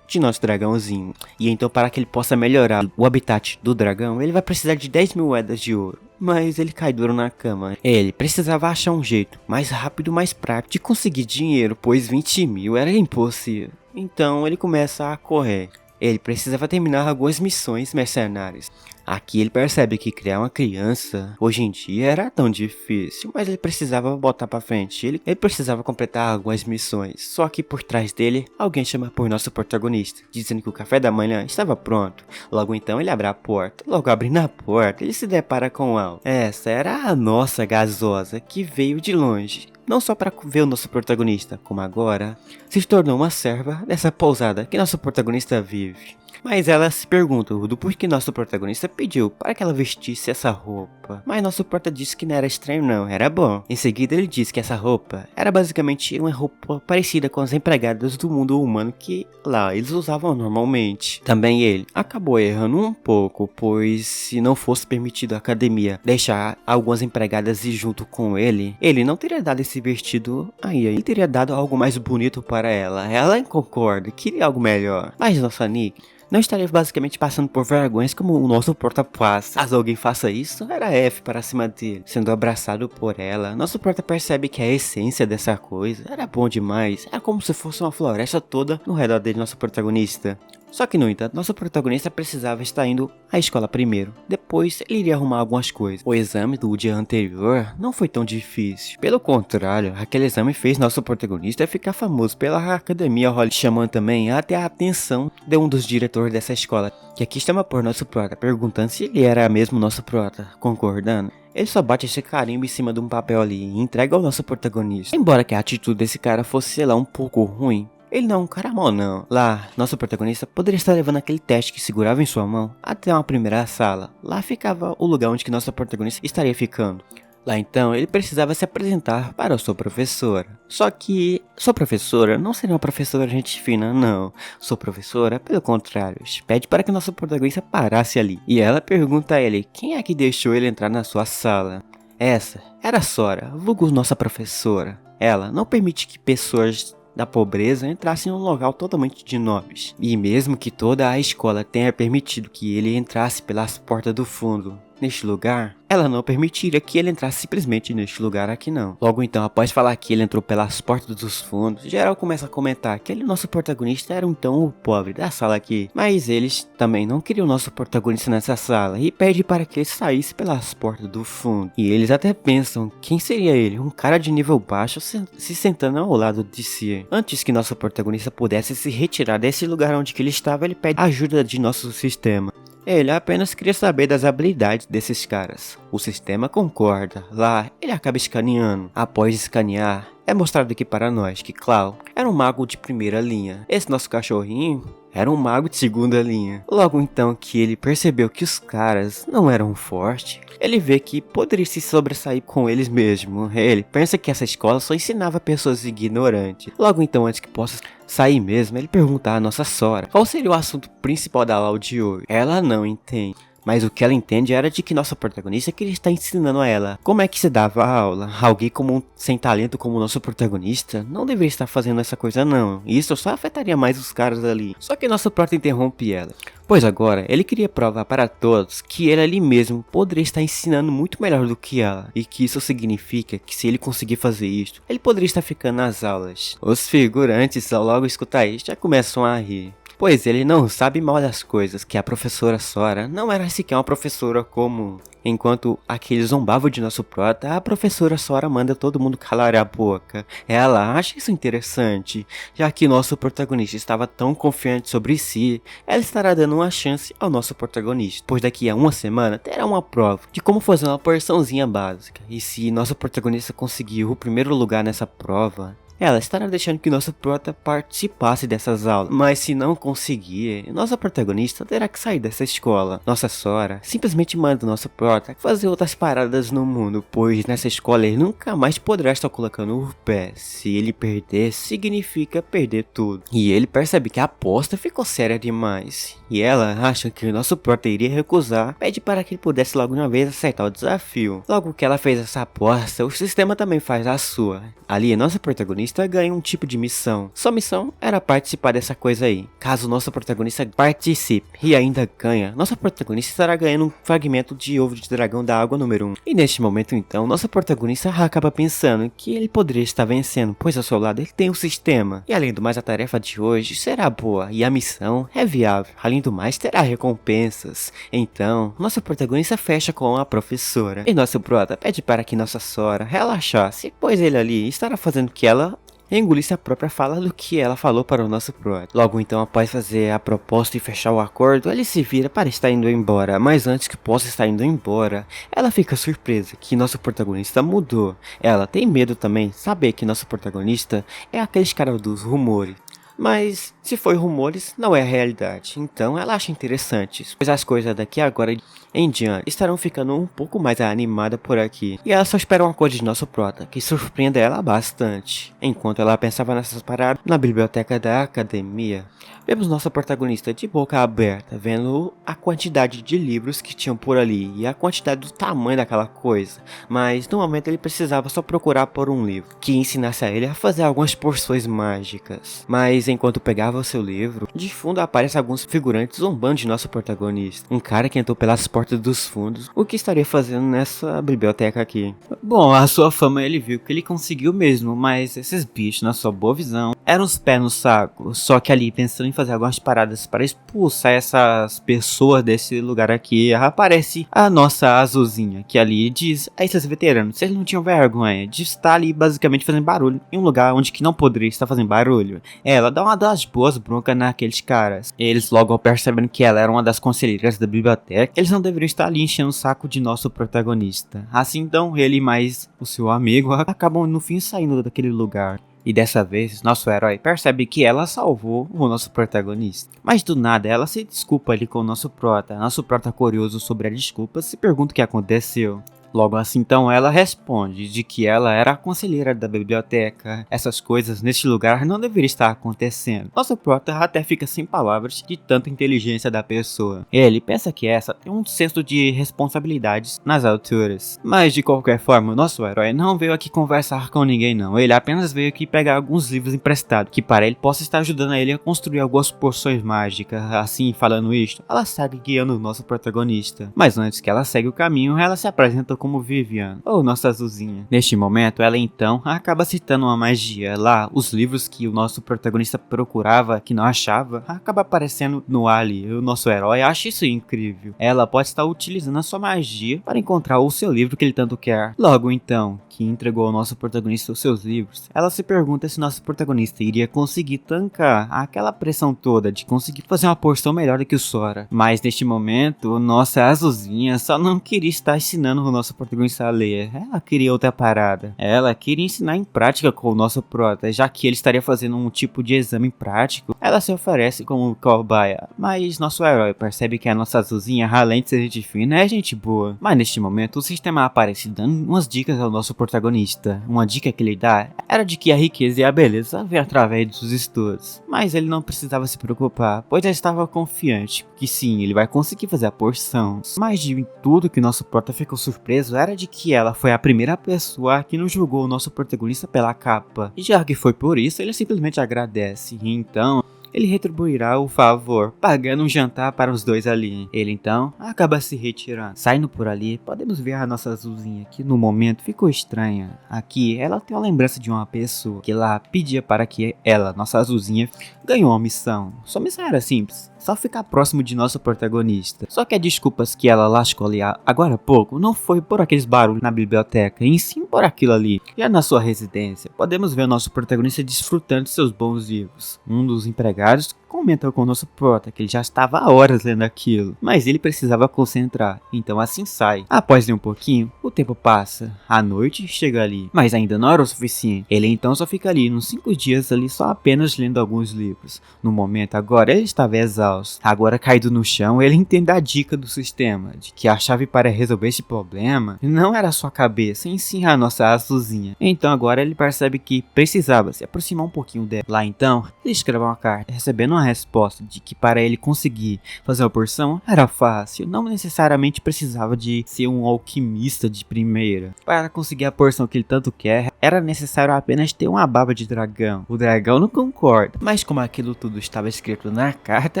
de nosso dragãozinho. E então, para que ele possa melhorar o habitat do dragão, ele vai precisar de 10 mil moedas de ouro. Mas ele cai duro na cama. Ele precisava achar um jeito mais rápido, mais prático de conseguir dinheiro, pois 20 mil era impossível. Então ele começa a correr. Ele precisava terminar algumas missões mercenárias. Aqui ele percebe que criar uma criança hoje em dia era tão difícil, mas ele precisava botar pra frente, ele precisava completar algumas missões. Só que por trás dele, alguém chama por nosso protagonista, dizendo que o café da manhã estava pronto. Logo então ele abre a porta, logo abrindo a porta ele se depara com algo. Essa era a nossa gasosa, que veio de longe. Não só para ver o nosso protagonista, como agora se tornou uma serva dessa pousada que nosso protagonista vive. Mas ela se pergunta do porquê nosso protagonista pediu para que ela vestisse essa roupa. Mas nosso prota disse que não era estranho não, era bom. Em seguida ele disse que essa roupa era basicamente uma roupa parecida com as empregadas do mundo humano que lá eles usavam normalmente. Também ele acabou errando um pouco, pois se não fosse permitido à academia deixar algumas empregadas ir junto com ele, ele não teria dado esse vestido aí, ele teria dado algo mais bonito para ela. Ela concorda, queria algo melhor. Mas nossa Nick não estaria basicamente passando por vergonhas como o nosso prota passa. Caso alguém faça isso, era F para cima dele. Sendo abraçado por ela, nosso prota percebe que a essência dessa coisa era bom demais. Era como se fosse uma floresta toda no redor dele, nosso protagonista. Só que, no entanto, nosso protagonista precisava estar indo à escola primeiro. Depois, ele iria arrumar algumas coisas. O exame do dia anterior não foi tão difícil. Pelo contrário, aquele exame fez nosso protagonista ficar famoso pela academia Holly, chamando também até a atenção de um dos diretores dessa escola, que aqui chama por nosso prota, perguntando se ele era mesmo nosso prota, concordando. Ele só bate esse carimbo em cima de um papel ali e entrega ao nosso protagonista. Embora que a atitude desse cara fosse, sei lá, um pouco ruim, ele não é um cara mau não. Lá, nosso protagonista poderia estar levando aquele teste que segurava em sua mão até uma primeira sala. Lá ficava o lugar onde que nosso protagonista estaria ficando. Lá então, ele precisava se apresentar para a sua professora. Só que sua professora não seria uma professora gente fina, não. Sua professora, pelo contrário, pede para que nosso protagonista parasse ali. E ela pergunta a ele quem é que deixou ele entrar na sua sala. Essa era a Sora, vulgo nossa professora. Ela não permite que pessoas da pobreza entrassem em um local totalmente de nobres. E mesmo que toda a escola tenha permitido que ele entrasse pelas portas do fundo neste lugar, ela não permitiria que ele entrasse simplesmente neste lugar aqui não. Logo então, após falar que ele entrou pelas portas dos fundos, geral começa a comentar que ele, nosso protagonista, era então o pobre da sala aqui. Mas eles também não queriam o nosso protagonista nessa sala e pede para que ele saísse pelas portas do fundo. E eles até pensam quem seria ele, um cara de nível baixo se sentando ao lado de si. Antes que nosso protagonista pudesse se retirar desse lugar onde que ele estava, ele pede ajuda de nosso sistema. Ele apenas queria saber das habilidades desses caras. O sistema concorda. Lá, ele acaba escaneando. Após escanear, é mostrado aqui para nós que Clau era um mago de primeira linha. Esse nosso cachorrinho era um mago de segunda linha. Logo então que ele percebeu que os caras não eram fortes, ele vê que poderia se sobressair com eles mesmo. Ele pensa que essa escola só ensinava pessoas ignorantes. Logo então, antes que possa sair mesmo, ele pergunta à nossa Sora qual seria o assunto principal da aula de hoje. Ela não entende. Mas o que ela entende era de que nossa protagonista queria estar ensinando a ela como é que se dava a aula. Alguém sem talento como o nosso protagonista não deveria estar fazendo essa coisa não. Isso só afetaria mais os caras ali. Só que nosso prota interrompe ela. Pois agora, ele queria provar para todos que ele ali mesmo poderia estar ensinando muito melhor do que ela. E que isso significa que se ele conseguir fazer isto, ele poderia estar ficando nas aulas. Os figurantes, ao logo escutar isso, já começam a rir. Pois ele não sabe mal das coisas, que a professora Sora não era sequer uma professora comum. Enquanto aqueles zombavam de nosso prota, a professora Sora manda todo mundo calar a boca. Ela acha isso interessante, já que nosso protagonista estava tão confiante sobre si, ela estará dando uma chance ao nosso protagonista. Pois daqui a uma semana terá uma prova de como fazer uma porçãozinha básica. E se nosso protagonista conseguir o primeiro lugar nessa prova, ela estará deixando que nosso prota participasse dessas aulas, mas se não conseguir, nossa protagonista terá que sair dessa escola. Nossa Sora simplesmente manda nosso prota fazer outras paradas no mundo, pois nessa escola ele nunca mais poderá estar colocando o pé. Se ele perder, significa perder tudo. E ele percebe que a aposta ficou séria demais. E ela acha que o nosso prota iria recusar, pede para que ele pudesse logo de uma vez aceitar o desafio. Logo que ela fez essa aposta, o sistema também faz a sua. Ali, nossa protagonista ganha um tipo de missão. Sua missão era participar dessa coisa aí. Caso nossa protagonista participe e ainda ganha, nossa protagonista estará ganhando um fragmento de ovo de dragão da água número 1. E neste momento então, nossa protagonista acaba pensando que ele poderia estar vencendo, pois ao seu lado ele tem o sistema. E além do mais, a tarefa de hoje será boa e a missão é viável. Além do mais, terá recompensas. Então, nossa protagonista fecha com a professora. E nosso prota pede para que nossa Sora relaxasse, pois ele ali estará fazendo que ela engolisse a própria fala do que ela falou para o nosso prota. Logo então, após fazer a proposta e fechar o acordo, ele se vira para estar indo embora. Mas antes que possa estar indo embora, ela fica surpresa que nosso protagonista mudou. Ela tem medo também de saber que nosso protagonista é aquele cara dos rumores. Mas, se foi rumores, não é a realidade. Então ela acha interessante, pois as coisas daqui agora em diante estarão ficando um pouco mais animadas por aqui. E ela só espera uma coisa de nosso prota, que surpreenda ela bastante. Enquanto ela pensava nessas paradas, na biblioteca da academia, vemos nossa protagonista de boca aberta, vendo a quantidade de livros que tinham por ali e a quantidade do tamanho daquela coisa. Mas no momento ele precisava só procurar por um livro que ensinasse a ele a fazer algumas porções mágicas. Mas enquanto pegava o seu livro, de fundo aparecem alguns figurantes zombando de nosso protagonista. Um cara que entrou pelas portas dos fundos. O que estaria fazendo nessa biblioteca aqui? Bom, a sua fama ele viu que ele conseguiu mesmo, mas esses bichos, na sua boa visão, eram os pés no saco. Só que ali, pensando em fazer algumas paradas para expulsar essas pessoas desse lugar aqui, aparece a nossa azulzinha, que ali diz a esses veteranos, se eles não tinham vergonha de estar ali basicamente fazendo barulho em um lugar onde que não poderia estar fazendo barulho. Ela dá uma das boas broncas naqueles caras. Eles logo percebendo que ela era uma das conselheiras da biblioteca, eles não deveriam estar ali enchendo o saco de nosso protagonista. Assim então, ele mais o seu amigo acabam no fim saindo daquele lugar. E dessa vez, nosso herói percebe que ela salvou o nosso protagonista. Mas do nada, ela se desculpa ali com o nosso prota. Nosso prota, curioso sobre a desculpa, se pergunta o que aconteceu. Logo assim então ela responde de que ela era a conselheira da biblioteca. Essas coisas neste lugar não deveriam estar acontecendo. Nosso prota até fica sem palavras de tanta inteligência da pessoa. Ele pensa que essa tem um senso de responsabilidades nas alturas. Mas de qualquer forma, nosso herói não veio aqui conversar com ninguém não. Ele apenas veio aqui pegar alguns livros emprestados, que para ele possa estar ajudando ele a construir algumas poções mágicas. Assim, falando isto, ela segue guiando o nosso protagonista. Mas antes que ela segue o caminho, ela se apresenta como Vivian, ou nossa azulzinha. Neste momento, ela então acaba citando uma magia. Lá, os livros que o nosso protagonista procurava, que não achava, acaba aparecendo no ali. O nosso herói acha isso incrível. Ela pode estar utilizando a sua magia para encontrar o seu livro que ele tanto quer. Logo então, que entregou ao nosso protagonista os seus livros, ela se pergunta se nosso protagonista iria conseguir tancar aquela pressão toda de conseguir fazer uma porção melhor do que o Sora. Mas neste momento, nossa azulzinha só não queria estar ensinando o nosso protagonista a ler. Ela queria outra parada. Ela queria ensinar em prática com o nosso prota, já que ele estaria fazendo um tipo de exame prático. Ela se oferece como cobaia, mas nosso herói percebe que a nossa azulzinha, além de ser gente fina, é gente boa. Mas neste momento, o sistema aparece dando umas dicas ao nosso protagonista. Uma dica que ele dá era de que a riqueza e a beleza vêm através dos estudos. Mas ele não precisava se preocupar, pois ele estava confiante que sim, ele vai conseguir fazer a porção. Mas de tudo que nosso prota ficou surpreso era de que ela foi a primeira pessoa que não julgou o nosso protagonista pela capa. E já que foi por isso, ele simplesmente agradece. Então ele retribuirá o favor, pagando um jantar para os dois ali. Ele então acaba se retirando. Saindo por ali, podemos ver a nossa azulzinha, que no momento ficou estranha. Aqui, ela tem uma lembrança de uma pessoa que lá pedia para que ela, nossa azulzinha, ganhou uma missão. Sua missão era simples, só ficar próximo de nosso protagonista. Só que as desculpas que ela lascou ali agora há pouco não foi por aqueles barulhos na biblioteca, e sim por aquilo ali. Já na sua residência, podemos ver o nosso protagonista desfrutando de seus bons livros. Um dos empregados comenta com o nosso prota que ele já estava há horas lendo aquilo, mas ele precisava concentrar, então assim sai. Após ler um pouquinho, o tempo passa, a noite chega ali, mas ainda não era o suficiente. Ele então só fica ali nos 5 dias ali só apenas lendo alguns livros. No momento agora ele estava exausto, agora caído no chão ele entende a dica do sistema, de que a chave para resolver esse problema não era a sua cabeça, e sim a nossa azulzinha. Então agora ele percebe que precisava se aproximar um pouquinho dela. Lá então, ele escreve uma carta, recebendo uma resposta de que para ele conseguir fazer a porção era fácil, não necessariamente precisava de ser um alquimista de primeira. Para conseguir a porção que ele tanto quer, era necessário apenas ter uma baba de dragão. O dragão não concorda, mas como aquilo tudo estava escrito na carta,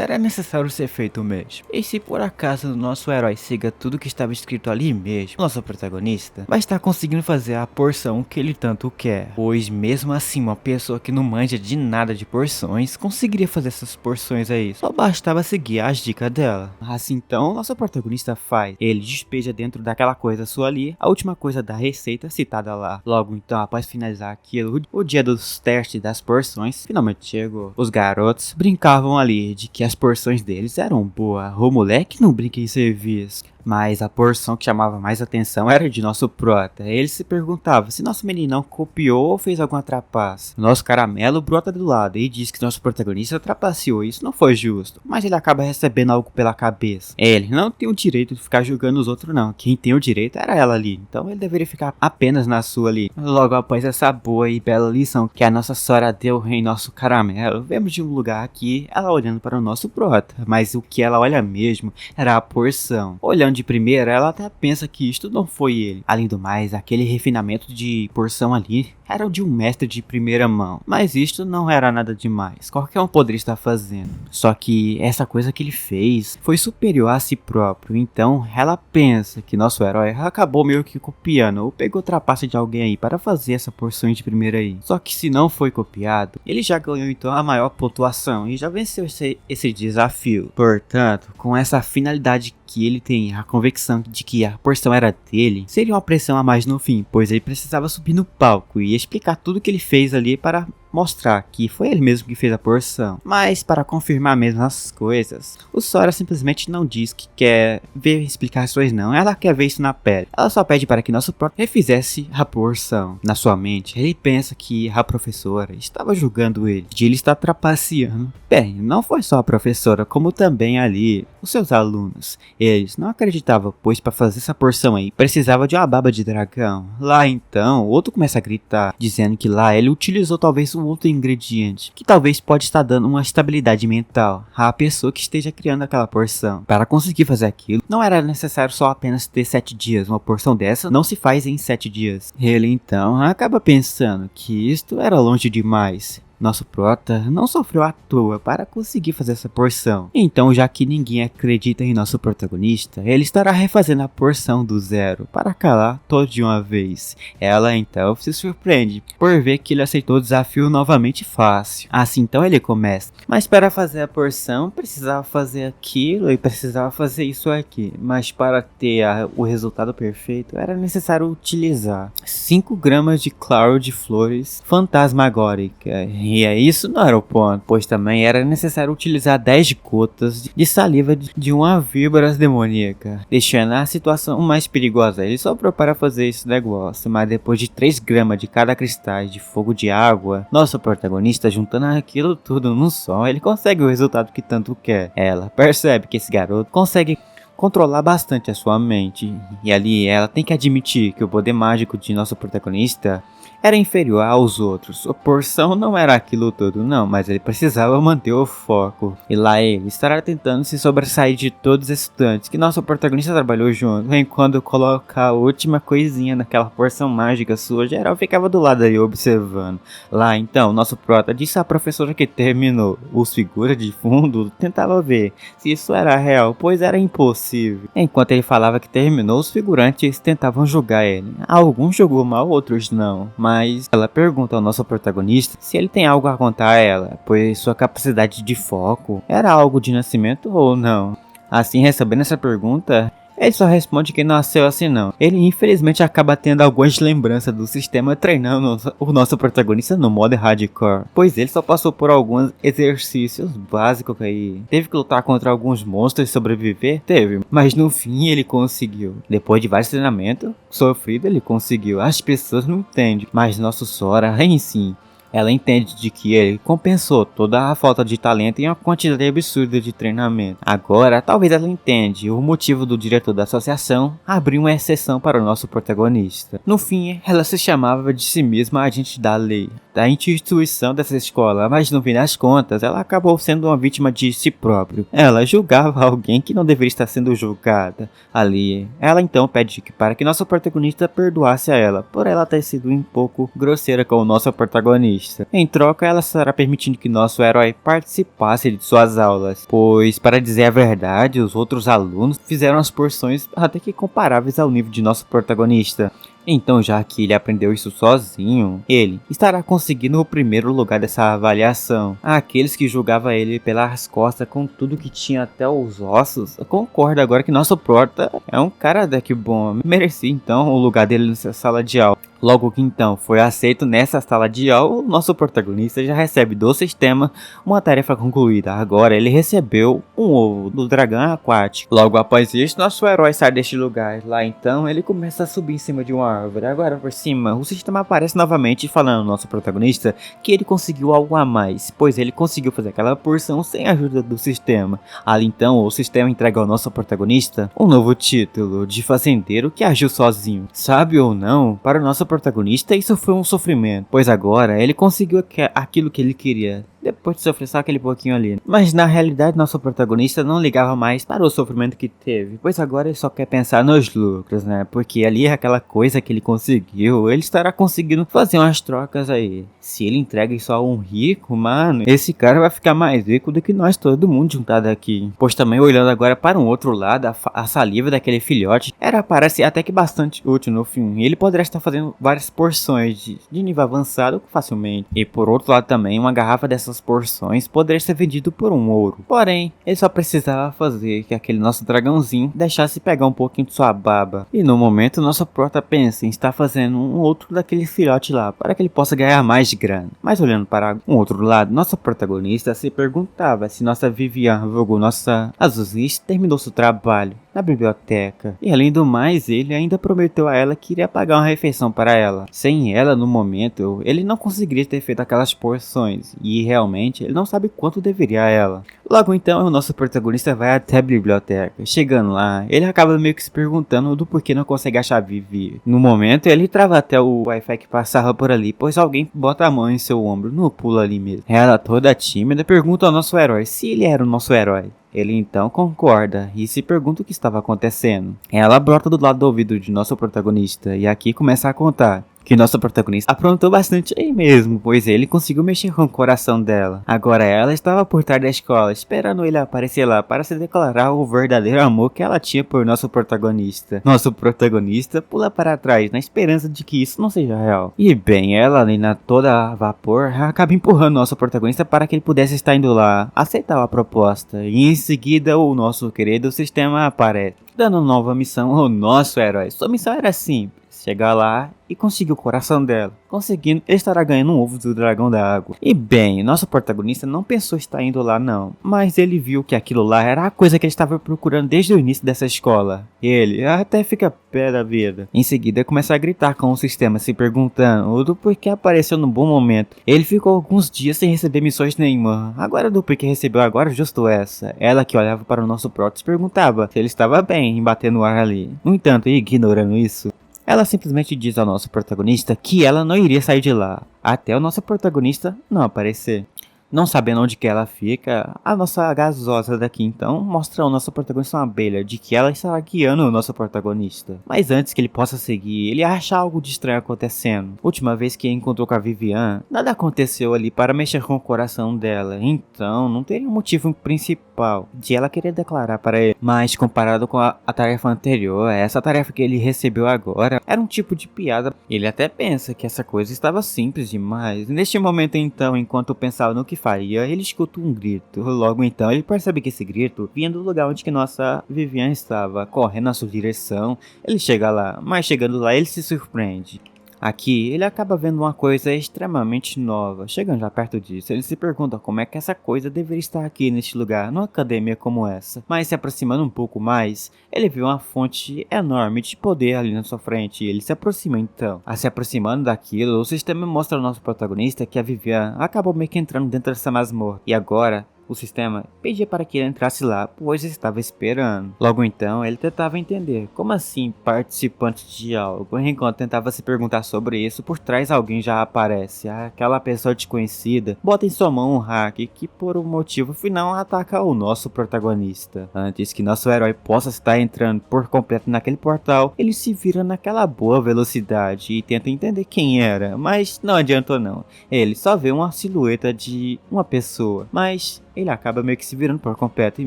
era necessário ser feito mesmo. E se por acaso o nosso herói siga tudo que estava escrito ali mesmo, nosso protagonista vai estar conseguindo fazer a porção que ele tanto quer, pois mesmo assim uma pessoa que não manja de nada de porções conseguiria fazer essas porções aí, só bastava seguir as dicas dela. Assim então, nosso protagonista faz. Ele despeja dentro daquela coisa sua ali, a última coisa da receita citada lá. Logo então, após finalizar aquilo, o dia dos testes das porções finalmente chegou. Os garotos brincavam ali de que as porções deles eram boas. O moleque não brinca em serviço. Mas a porção que chamava mais atenção era de nosso prota. Ele se perguntava se nosso meninão copiou ou fez alguma trapaça. Nosso caramelo brota do lado e diz que nosso protagonista trapaceou. Isso não foi justo, mas ele acaba recebendo algo pela cabeça. Ele não tem o direito de ficar julgando os outros não. Quem tem o direito era ela ali. Então ele deveria ficar apenas na sua ali. Logo após essa boa e bela lição que a nossa Sora deu em nosso caramelo, vemos de um lugar aqui ela olhando para o nosso prota. Mas o que ela olha mesmo era a porção. Olhando de primeira, ela até pensa que isto não foi ele. Além do mais, aquele refinamento de porção ali era o de um mestre de primeira mão. Mas isto não era nada demais. Qualquer um poderia estar fazendo. Só que essa coisa que ele fez foi superior a si próprio. Então ela pensa que nosso herói acabou meio que copiando ou pegou trapaça de alguém aí para fazer essa porção de primeira aí. Só que se não foi copiado, ele já ganhou então a maior pontuação e já venceu esse desafio. Portanto, com essa finalidade que ele tem, a convicção de que a porção era dele, seria uma pressão a mais no fim, pois ele precisava subir no palco e explicar tudo que ele fez ali para mostrar que foi ele mesmo que fez a porção. Mas para confirmar mesmo as coisas, o Sora simplesmente não diz que quer ver explicações não, ela quer ver isso na pele. Ela só pede para que nosso próprio refizesse a porção. Na sua mente, ele pensa que a professora estava julgando ele, de ele estar trapaceando. Bem, não foi só a professora, como também ali os seus alunos. Eles não acreditavam, pois para fazer essa porção aí, precisava de uma baba de dragão. Lá então, o outro começa a gritar, dizendo que lá ele utilizou talvez um outro ingrediente, que talvez pode estar dando uma estabilidade mental à pessoa que esteja criando aquela porção. Para conseguir fazer aquilo, não era necessário só apenas ter 7 dias, uma porção dessa não se faz em 7 dias. Ele então acaba pensando que isto era longe demais. Nosso prota não sofreu à toa para conseguir fazer essa porção. Então, já que ninguém acredita em nosso protagonista, ele estará refazendo a porção do zero para calar todos de uma vez. Ela então se surpreende por ver que ele aceitou o desafio novamente fácil. Assim então ele começa. Mas para fazer a porção precisava fazer aquilo e precisava fazer isso aqui. Mas para ter o resultado perfeito era necessário utilizar 5 gramas de claro de flores fantasmagóricas. E isso não era o ponto, pois também era necessário utilizar 10 gotas de saliva de uma víbora demoníaca, deixando a situação mais perigosa. Ele sobrou para fazer esse negócio, mas depois de 3 gramas de cada cristal de fogo de água, nosso protagonista juntando aquilo tudo num só, ele consegue o resultado que tanto quer. Ela percebe que esse garoto consegue controlar bastante a sua mente. E ali ela tem que admitir que o poder mágico de nosso protagonista era inferior aos outros. Sua porção não era aquilo tudo não, mas ele precisava manter o foco. E lá ele estará tentando se sobressair de todos os estudantes que nosso protagonista trabalhou junto. Enquanto colocar a última coisinha naquela porção mágica sua, geral ficava do lado aí observando. Lá então, nosso prota disse à professora que terminou. Os figuras de fundo tentavam ver se isso era real, pois era impossível. Enquanto ele falava que terminou, os figurantes tentavam julgar ele. Alguns julgou mal, outros não. Mas ela pergunta ao nosso protagonista se ele tem algo a contar a ela, pois sua capacidade de foco era algo de nascimento ou não. Assim, recebendo essa pergunta, ele só responde que nasceu assim não. Ele infelizmente acaba tendo algumas lembranças do sistema treinando o nosso protagonista no modo hardcore, pois ele só passou por alguns exercícios básicos aí. Teve que lutar contra alguns monstros e sobreviver? Teve, mas no fim ele conseguiu. Depois de vários treinamentos sofridos, ele conseguiu. As pessoas não entendem, mas nosso Sora em si, ela entende de que ele compensou toda a falta de talento em uma quantidade absurda de treinamento. Agora, talvez ela entende o motivo do diretor da associação abrir uma exceção para o nosso protagonista. No fim, ela se chamava de si mesma agente da lei, da instituição dessa escola, mas no fim das contas, ela acabou sendo uma vítima de si própria. Ela julgava alguém que não deveria estar sendo julgada ali. Ela então pede para que nosso protagonista perdoasse a ela, por ela ter sido um pouco grosseira com o nosso protagonista. Em troca, ela estará permitindo que nosso herói participasse de suas aulas, pois, para dizer a verdade, os outros alunos fizeram as porções até que comparáveis ao nível de nosso protagonista. Então, já que ele aprendeu isso sozinho, ele estará conseguindo o primeiro lugar dessa avaliação. Aqueles que julgavam ele pelas costas com tudo que tinha até os ossos, concorda agora que nosso prota é um cara até que bom, merecia então o lugar dele nessa sala de aula. Logo que então foi aceito nessa sala de aula, o nosso protagonista já recebe do sistema uma tarefa concluída. Agora ele recebeu um ovo do dragão aquático. Logo após isso, nosso herói sai deste lugar. Lá então ele começa a subir em cima de uma árvore. Agora por cima, o sistema aparece novamente falando ao nosso protagonista que ele conseguiu algo a mais, pois ele conseguiu fazer aquela porção sem a ajuda do sistema. Ali então o sistema entrega ao nosso protagonista um novo título de fazendeiro que agiu sozinho. Sabe ou não, para o nosso protagonista isso foi um sofrimento, pois agora ele conseguiu aquilo que ele queria, depois de sofrer só aquele pouquinho ali. Mas na realidade nosso protagonista não ligava mais para o sofrimento que teve, pois agora ele só quer pensar nos lucros, né? Porque ali é aquela coisa que ele conseguiu, ele estará conseguindo fazer umas trocas aí. Se ele entrega isso a um rico, mano, esse cara vai ficar mais rico do que nós todo mundo juntado aqui. Pois também olhando agora para um outro lado, a saliva daquele filhote parece até que bastante útil no fim. Ele poderia estar fazendo várias porções de nível avançado facilmente. E por outro lado também, uma garrafa dessas porções poderia ser vendido por um ouro. Porém, ele só precisava fazer que aquele nosso dragãozinho deixasse pegar um pouquinho de sua baba. E no momento, nosso prota pensa em estar fazendo um outro daquele filhote lá, para que ele possa ganhar mais de grana. Mas olhando para um outro lado, nossa protagonista se perguntava se nossa Vivian, vulgo nossa Azuzis, terminou seu trabalho na biblioteca. E além do mais, ele ainda prometeu a ela que iria pagar uma refeição para ela. Sem ela, no momento, ele não conseguiria ter feito aquelas porções. E realmente, ele não sabe quanto deveria a ela. Logo então, o nosso protagonista vai até a biblioteca. Chegando lá, ele acaba meio que se perguntando do porquê não consegue achar a Vivi. No momento, ele trava até o Wi-Fi que passava por ali, pois alguém bota a mão em seu ombro, no pulo ali mesmo. Ela, toda tímida, pergunta ao nosso herói se ele era o nosso herói. Ele então concorda e se pergunta o que estava acontecendo. Ela brota do lado do ouvido de nosso protagonista e aqui começa a contar que nosso protagonista aprontou bastante aí mesmo, pois ele conseguiu mexer com o coração dela. Agora ela estava por trás da escola, esperando ele aparecer lá para se declarar o verdadeiro amor que ela tinha por nosso protagonista. Nosso protagonista pula para trás, na esperança de que isso não seja real. E bem, ela ali na toda vapor, acaba empurrando nosso protagonista para que ele pudesse estar indo lá, aceitar a proposta. E em seguida o nosso querido sistema aparece, dando nova missão ao nosso herói. Sua missão era simples: chegar lá e conseguir o coração dela, conseguindo ele estará ganhando um ovo do dragão da água. E bem, nosso protagonista não pensou estar indo lá não, mas ele viu que aquilo lá era a coisa que ele estava procurando desde o início dessa escola. Ele até fica pé da vida. Em seguida começa a gritar com o sistema, se perguntando do porquê apareceu no bom momento. Ele ficou alguns dias sem receber missões nenhuma, agora do porquê recebeu agora justo essa. Ela que olhava para o nosso Protoss perguntava se ele estava bem em bater no ar ali. No entanto, ignorando isso, ela simplesmente diz ao nosso protagonista que ela não iria sair de lá, até o nosso protagonista não aparecer. Não sabendo onde que ela fica, a nossa gasosa daqui então mostra ao nosso protagonista uma abelha de que ela estará guiando o nosso protagonista. Mas antes que ele possa seguir, ele acha algo de estranho acontecendo. Última vez que encontrou com a Vivian, nada aconteceu ali para mexer com o coração dela, então não teria um motivo principal de ela querer declarar para ele. Mas comparado com a tarefa anterior, essa tarefa que ele recebeu agora era um tipo de piada. Ele até pensa que essa coisa estava simples demais. Neste momento então, enquanto pensava no que faria, ele escuta um grito. Logo então ele percebe que esse grito vinha do lugar onde que nossa Vivian estava, correndo na sua direção. Ele chega lá, mas chegando lá ele se surpreende. Aqui, ele acaba vendo uma coisa extremamente nova. Chegando já perto disso, ele se pergunta como é que essa coisa deveria estar aqui neste lugar, numa academia como essa. Mas se aproximando um pouco mais, ele vê uma fonte enorme de poder ali na sua frente e ele se aproxima então. Se aproximando daquilo, o sistema mostra ao nosso protagonista que a Vivian acabou meio que entrando dentro dessa masmorra. E agora, o sistema pedia para que ele entrasse lá, pois estava esperando. Logo então, ele tentava entender, como assim participante de algo? Enquanto tentava se perguntar sobre isso, por trás alguém já aparece. Aquela pessoa desconhecida bota em sua mão um hack que por um motivo final ataca o nosso protagonista. Antes que nosso herói possa estar entrando por completo naquele portal, ele se vira naquela boa velocidade e tenta entender quem era, mas não adiantou não. Ele só vê uma silhueta de uma pessoa, mas ele acaba meio que se virando por completo e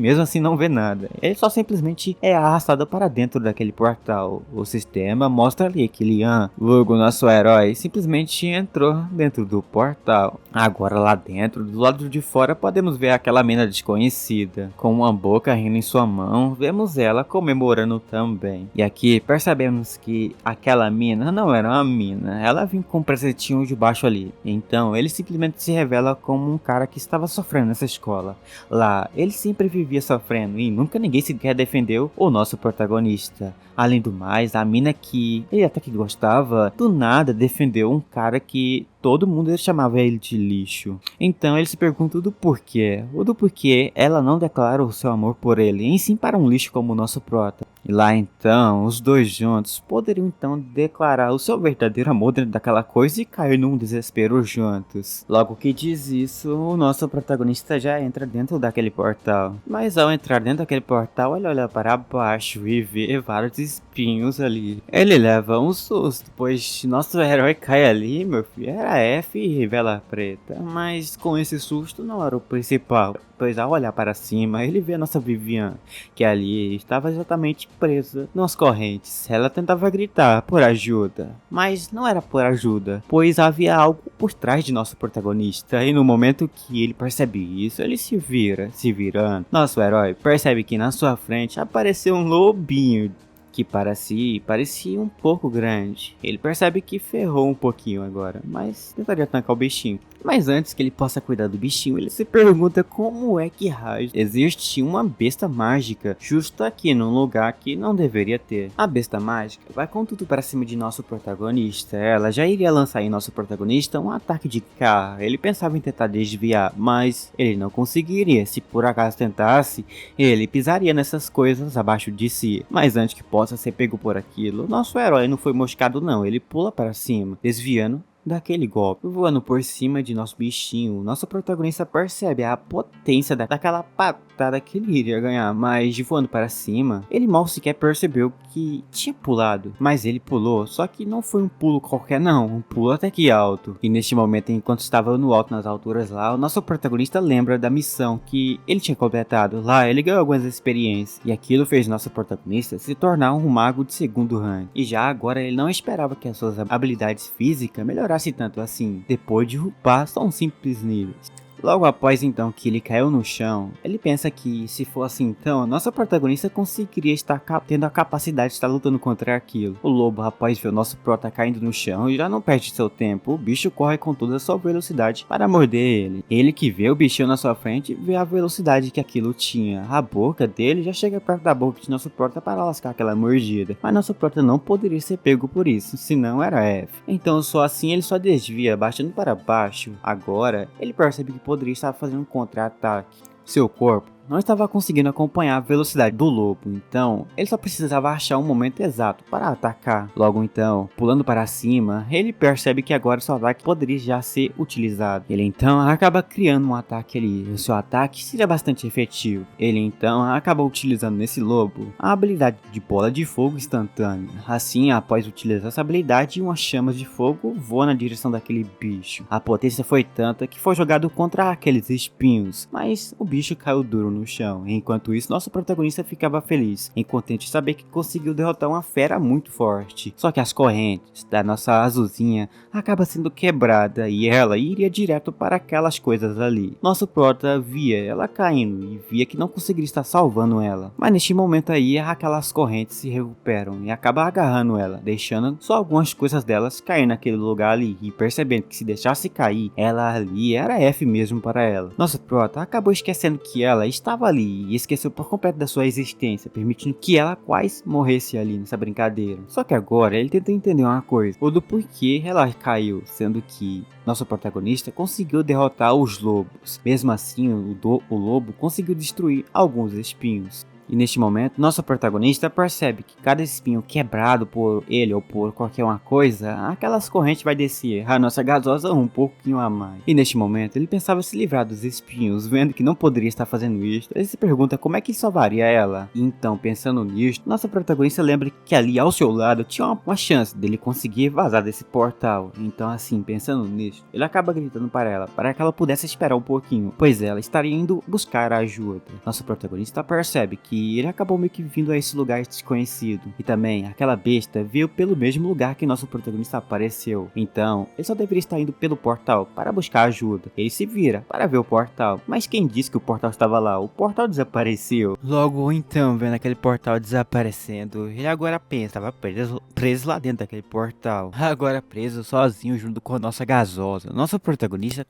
mesmo assim não vê nada. Ele só simplesmente é arrastado para dentro daquele portal. O sistema mostra ali que Lian, logo nosso herói, simplesmente entrou dentro do portal. Agora lá dentro, do lado de fora, podemos ver aquela mina desconhecida, com uma boca rindo em sua mão. Vemos ela comemorando também. E aqui percebemos que aquela mina não era uma mina, ela vinha com um presentinho debaixo ali. Então ele simplesmente se revela como um cara que estava sofrendo nessa escola. Lá, ele sempre vivia sofrendo e nunca ninguém sequer defendeu o nosso protagonista. Além do mais, a mina que ele até que gostava, do nada defendeu um cara que todo mundo chamava ele de lixo. Então ele se pergunta do porquê. Ou do porquê ela não declara o seu amor por ele, em sim para um lixo como o nosso prota. E lá então, os dois juntos poderiam então declarar o seu verdadeiro amor dentro daquela coisa e cair num desespero juntos. Logo que diz isso, o nosso protagonista já entra dentro daquele portal. Mas ao entrar dentro daquele portal, ele olha para baixo e vê vários espinhos ali. Ele leva um susto, pois nosso herói cai ali, meu filho, era F e vela preta. Mas com esse susto não era o principal, pois ao olhar para cima, ele vê a nossa Vivian, que ali estava exatamente presa nas correntes. Ela tentava gritar por ajuda, mas não era por ajuda, pois havia algo por trás de nosso protagonista. E no momento que ele percebe isso, ele se virando. Nosso herói percebe que na sua frente apareceu um lobinho que para si parecia um pouco grande. Ele percebe que ferrou um pouquinho agora, mas tentaria tancar o bichinho. Mas antes que ele possa cuidar do bichinho, ele se pergunta como é que raio existe uma besta mágica justo aqui num lugar que não deveria ter. A besta mágica vai com tudo para cima de nosso protagonista. Ela já iria lançar em nosso protagonista um ataque de carro. Ele pensava em tentar desviar, mas ele não conseguiria. Se por acaso tentasse, ele pisaria nessas coisas abaixo de si. Mas antes que possa ser pego por aquilo, nosso herói não foi moscado não. Ele pula para cima, desviando daquele golpe. Voando por cima de nosso bichinho, nosso protagonista percebe a potência daquela patada que ele iria ganhar, mas de voando para cima, ele mal sequer percebeu que tinha pulado, mas ele pulou, só que não foi um pulo qualquer não, um pulo até que alto. E neste momento, enquanto estava no alto nas alturas lá, o nosso protagonista lembra da missão que ele tinha completado. Lá ele ganhou algumas experiências, e aquilo fez nosso protagonista se tornar um mago de segundo rank. E já agora ele não esperava que as suas habilidades físicas melhorassem tanto assim, depois de upar só um simples nível. Logo após então que ele caiu no chão, ele pensa que se for assim então, nossa protagonista conseguiria estar tendo a capacidade de estar lutando contra aquilo. O lobo, após ver o nosso prota caindo no chão, já não perde seu tempo, o bicho corre com toda a sua velocidade para morder ele. Ele que vê o bichinho na sua frente, vê a velocidade que aquilo tinha. A boca dele já chega perto da boca de nosso prota para lascar aquela mordida, mas nosso prota não poderia ser pego por isso, senão era F. Então só assim ele só desvia, baixando para baixo. Agora, ele percebe que poderia estar fazendo um contra-ataque. Seu corpo não estava conseguindo acompanhar a velocidade do lobo, então ele só precisava achar um momento exato para atacar. Logo então, pulando para cima, ele percebe que agora seu ataque poderia já ser utilizado. Ele então acaba criando um ataque ali, o seu ataque seria bastante efetivo. Ele então acaba utilizando nesse lobo a habilidade de bola de fogo instantânea. Assim, após utilizar essa habilidade, umas chamas de fogo voam na direção daquele bicho. A potência foi tanta que foi jogado contra aqueles espinhos, mas o bicho caiu duro no chão. Enquanto isso, nosso protagonista ficava feliz, em contente de saber que conseguiu derrotar uma fera muito forte. Só que as correntes da nossa azulzinha acabam sendo quebrada e ela iria direto para aquelas coisas ali. Nosso prota via ela caindo e via que não conseguiria estar salvando ela. Mas neste momento aí, aquelas correntes se recuperam e acabam agarrando ela, deixando só algumas coisas delas cair naquele lugar ali, e percebendo que se deixasse cair, ela ali era F mesmo para ela. Nosso prota acabou esquecendo que ela estava ali e esqueceu por completo da sua existência, permitindo que ela quase morresse ali nessa brincadeira. Só que agora ele tenta entender uma coisa, ou do porquê ela caiu, sendo que nosso protagonista conseguiu derrotar os lobos. Mesmo assim, o lobo conseguiu destruir alguns espinhos. E neste momento, nosso protagonista percebe que cada espinho quebrado por ele ou por qualquer uma coisa, aquelas correntes vai descer a nossa gasosa um pouquinho a mais. E neste momento, ele pensava se livrar dos espinhos, vendo que não poderia estar fazendo isso. Ele se pergunta como é que salvaria ela. E então, pensando nisto, nosso protagonista lembra que ali ao seu lado tinha uma chance dele conseguir vazar desse portal. Então assim, pensando nisto, ele acaba gritando para que ela pudesse esperar um pouquinho, pois ela estaria indo buscar ajuda. Nosso protagonista percebe que ele acabou meio que vindo a esse lugar desconhecido. E também, aquela besta veio pelo mesmo lugar que nosso protagonista apareceu. Então, ele só deveria estar indo pelo portal para buscar ajuda. Ele se vira para ver o portal. Mas quem disse que o portal estava lá? O portal desapareceu. Logo então, vendo aquele portal desaparecendo, ele agora pensa, estava preso lá dentro daquele portal. Agora preso sozinho junto com a nossa gasosa. Nossa protagonista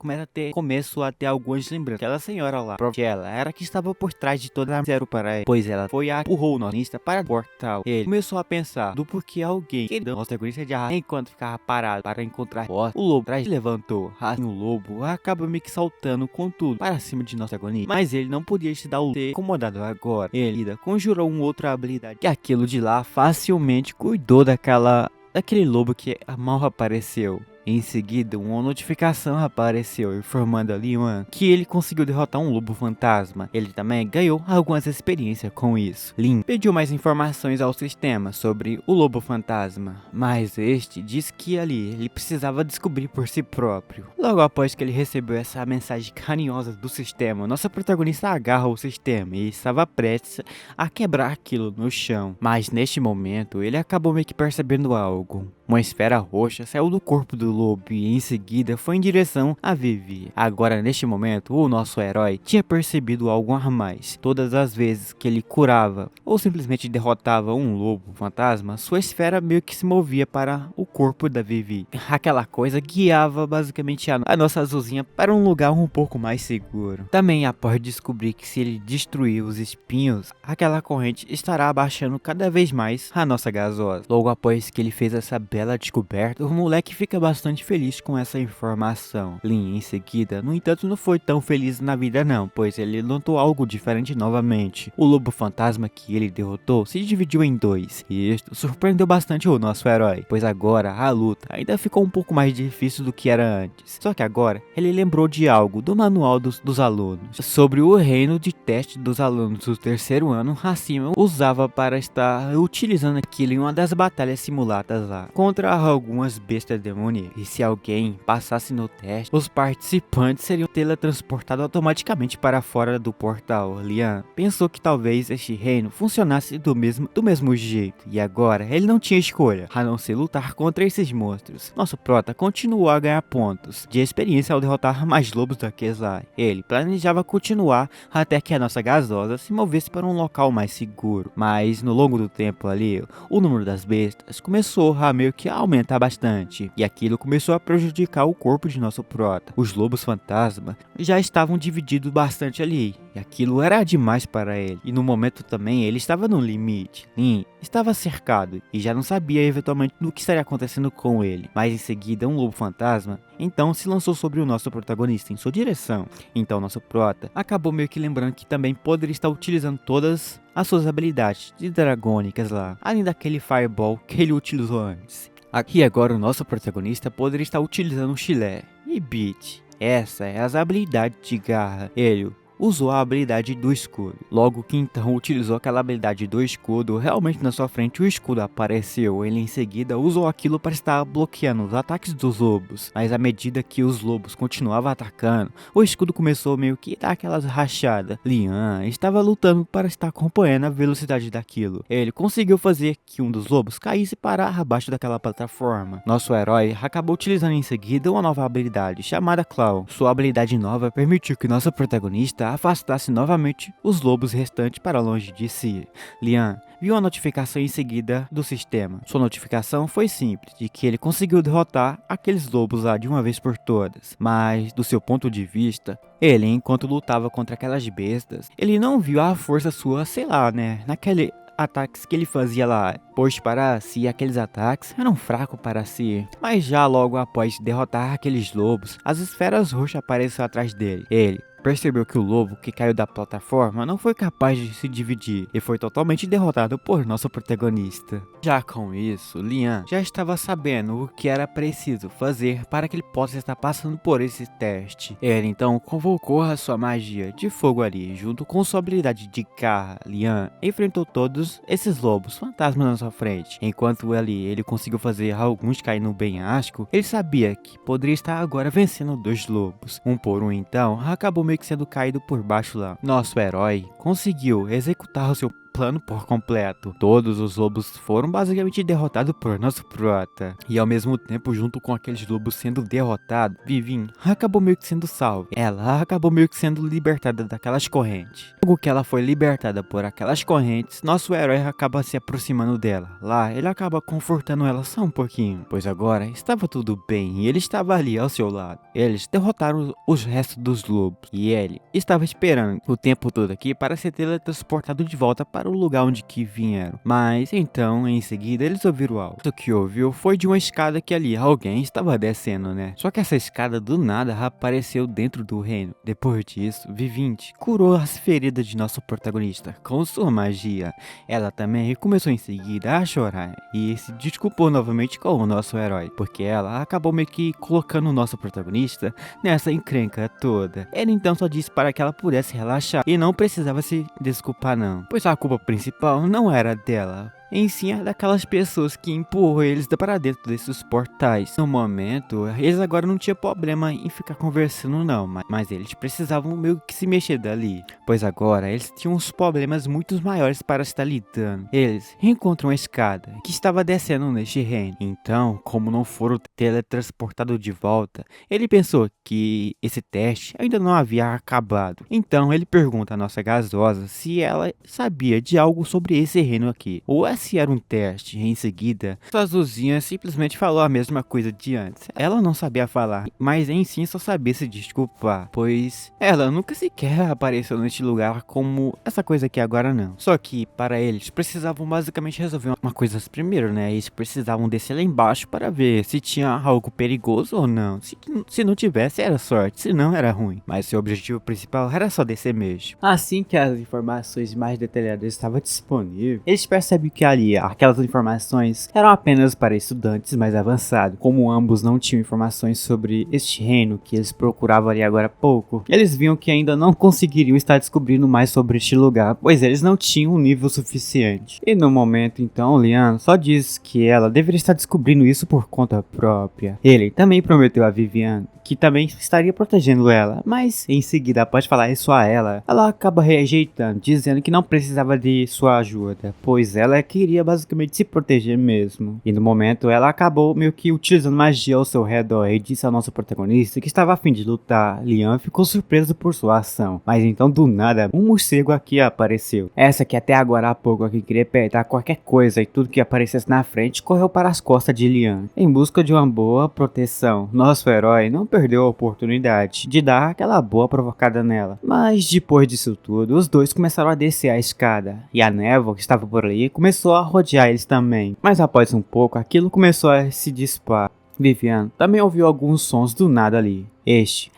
começou a ter algumas lembranças. Aquela senhora lá, porque ela era que estava por trás de toda a zero para ele. Pois ela foi a empurrou o nosso para o portal. Ele começou a pensar do porquê alguém que nosso protagonista de arrasto enquanto ficava parado para encontrar a porta. O lobo atrás levantou. Assim, o lobo acaba meio que saltando com tudo para cima de nosso protagonista. Mas ele não podia se dar o ser incomodado agora. Ele ainda conjurou uma outra habilidade. E aquilo de lá facilmente cuidou daquele lobo que mal apareceu. Em seguida, uma notificação apareceu informando ali, que ele conseguiu derrotar um lobo fantasma. Ele também ganhou algumas experiências com isso. Lin pediu mais informações ao sistema sobre o lobo fantasma, mas este disse que ali ele precisava descobrir por si próprio. Logo após que ele recebeu essa mensagem carinhosa do sistema, nossa protagonista agarra o sistema e estava prestes a quebrar aquilo no chão. Mas neste momento, ele acabou meio que percebendo algo. Uma esfera roxa saiu do corpo do lobo e em seguida foi em direção a Vivi. Agora neste momento, o nosso herói tinha percebido algo a mais. Todas as vezes que ele curava ou simplesmente derrotava um lobo fantasma, sua esfera meio que se movia para o corpo da Vivi. Aquela coisa guiava basicamente a nossa azulzinha para um lugar um pouco mais seguro. Também após descobrir que se ele destruir os espinhos, aquela corrente estará abaixando cada vez mais a nossa gasosa. Logo após que ele fez essa bela descoberta, o moleque fica bastante feliz com essa informação. Lin em seguida, no entanto, não foi tão feliz na vida não, pois ele notou algo diferente novamente. O lobo fantasma que ele derrotou se dividiu em dois, e isto surpreendeu bastante o nosso herói, pois agora a luta ainda ficou um pouco mais difícil do que era antes. Só que agora ele lembrou de algo do manual dos alunos, sobre o reino de teste dos alunos do terceiro ano acima usava para estar utilizando aquilo em uma das batalhas simuladas lá contra algumas bestas demoníacas. e se alguém passasse no teste, os participantes seriam teletransportados automaticamente para fora do portal. Lian pensou que talvez este reino funcionasse do mesmo jeito, e agora ele não tinha escolha, a não ser lutar contra esses monstros. Nosso prota continuou a ganhar pontos de experiência ao derrotar mais lobos daqueles lá. Ele planejava continuar até que a nossa gasosa se movesse para um local mais seguro, mas no longo do tempo ali, o número das bestas começou a meio que aumentar bastante, e aquilo começou a prejudicar o corpo de nosso prota. Os lobos fantasma já estavam divididos bastante ali, e aquilo era demais para ele, e no momento também ele estava no limite. Lin estava cercado e já não sabia eventualmente do que estaria acontecendo com ele, mas em seguida um lobo fantasma então se lançou sobre o nosso protagonista em sua direção. Então nosso prota acabou meio que lembrando que também poderia estar utilizando todas as suas habilidades de dragônicas lá, além daquele fireball que ele utilizou antes. Aqui agora o nosso protagonista poderia estar utilizando o chilé e beat. Essa é as habilidades de garra. Ele usou a habilidade do escudo. Logo que então utilizou aquela habilidade do escudo, realmente na sua frente o escudo apareceu. Ele em seguida usou aquilo para estar bloqueando os ataques dos lobos. Mas à medida que os lobos continuavam atacando, o escudo começou meio que dar aquelas rachadas. Lian estava lutando para estar acompanhando a velocidade daquilo. Ele conseguiu fazer que um dos lobos caísse para abaixo daquela plataforma. Nosso herói acabou utilizando em seguida uma nova habilidade chamada Claw. Sua habilidade nova permitiu que nosso protagonista afastasse novamente os lobos restantes para longe de si. Lian viu a notificação em seguida do sistema. Sua notificação foi simples, de que ele conseguiu derrotar aqueles lobos lá de uma vez por todas. Mas, do seu ponto de vista, ele, enquanto lutava contra aquelas bestas, ele não viu a força sua, sei lá, né, naquele ataques que ele fazia lá, pois para si aqueles ataques eram fracos para si. Mas já logo após derrotar aqueles lobos, as esferas roxas apareceram atrás dele. Ele percebeu que o lobo que caiu da plataforma não foi capaz de se dividir e foi totalmente derrotado por nosso protagonista. Já com isso, Lian já estava sabendo o que era preciso fazer para que ele possa estar passando por esse teste. Ele então convocou a sua magia de fogo ali, junto com sua habilidade de garra. Lian enfrentou todos esses lobos fantasmas na sua frente. Enquanto ele conseguiu fazer alguns cair no penhasco, ele sabia que poderia estar agora vencendo dois lobos. Um por um então, acabou meio que sendo caído por baixo lá. Nosso herói conseguiu executar o seu plano por completo. Todos os lobos foram basicamente derrotados por nosso prota. E ao mesmo tempo, junto com aqueles lobos sendo derrotados, Vivin acabou meio que sendo salva. Ela acabou meio que sendo libertada daquelas correntes. Logo que ela foi libertada por aquelas correntes, nosso herói acaba se aproximando dela. Lá, ele acaba confortando ela só um pouquinho, pois agora estava tudo bem e ele estava ali ao seu lado. Eles derrotaram os restos dos lobos e ele estava esperando o tempo todo aqui para ser teletransportado de volta para o lugar onde que vieram. Mas então, em seguida, eles ouviram algo. O que ouviu foi de uma escada que ali alguém estava descendo, né? Só que essa escada do nada apareceu dentro do reino. Depois disso, Vivinte curou as feridas de nosso protagonista com sua magia. Ela também começou em seguida a chorar e se desculpou novamente com o nosso herói, porque ela acabou meio que colocando o nosso protagonista nessa encrenca toda. Ele então só disse para que ela pudesse relaxar e não precisava se desculpar não, pois a culpa principal não era dela, em si é daquelas pessoas que empurram eles para dentro desses portais. No momento, eles agora não tinham problema em ficar conversando não, mas eles precisavam meio que se mexer dali, pois agora eles tinham uns problemas muito maiores para estar lidando. Eles encontram a escada que estava descendo neste reino, então, como não foram teletransportados de volta, ele pensou que esse teste ainda não havia acabado. Então ele pergunta à nossa gasosa se ela sabia de algo sobre esse reino aqui, ou se era um teste. Em seguida, sua azulzinha simplesmente falou a mesma coisa de antes. Ela não sabia falar, mas em si só sabia se desculpar, pois ela nunca sequer apareceu neste lugar como essa coisa aqui agora não. Só que para eles precisavam basicamente resolver uma coisa primeiro, né? Eles precisavam descer lá embaixo para ver se tinha algo perigoso ou não. Se não tivesse era sorte, se não era ruim. Mas seu objetivo principal era só descer mesmo. Assim que as informações mais detalhadas estavam disponíveis, eles percebem que ali aquelas informações eram apenas para estudantes mais avançados. Como ambos não tinham informações sobre este reino que eles procuravam ali agora há pouco, eles viam que ainda não conseguiriam estar descobrindo mais sobre este lugar, pois eles não tinham um nível suficiente. E no momento então, Lian só diz que ela deveria estar descobrindo isso por conta própria. Ele também prometeu a Vivian que também estaria protegendo ela, mas em seguida, após falar isso a ela acaba rejeitando, dizendo que não precisava de sua ajuda, pois ela queria basicamente se proteger mesmo. E no momento ela acabou meio que utilizando magia ao seu redor e disse ao nosso protagonista que estava a fim de lutar. Lian ficou surpreso por sua ação, mas então do nada um morcego aqui apareceu. Essa que até agora há pouco aqui queria apertar qualquer coisa e tudo que aparecesse na frente correu para as costas de Lian em busca de uma boa proteção. Nosso herói não perdeu a oportunidade de dar aquela boa provocada nela, mas depois disso tudo, os dois começaram a descer a escada, e a névoa que estava por ali começou a rodear eles também, mas após um pouco, aquilo começou a se dissipar. Vivian também ouviu alguns sons do nada ali.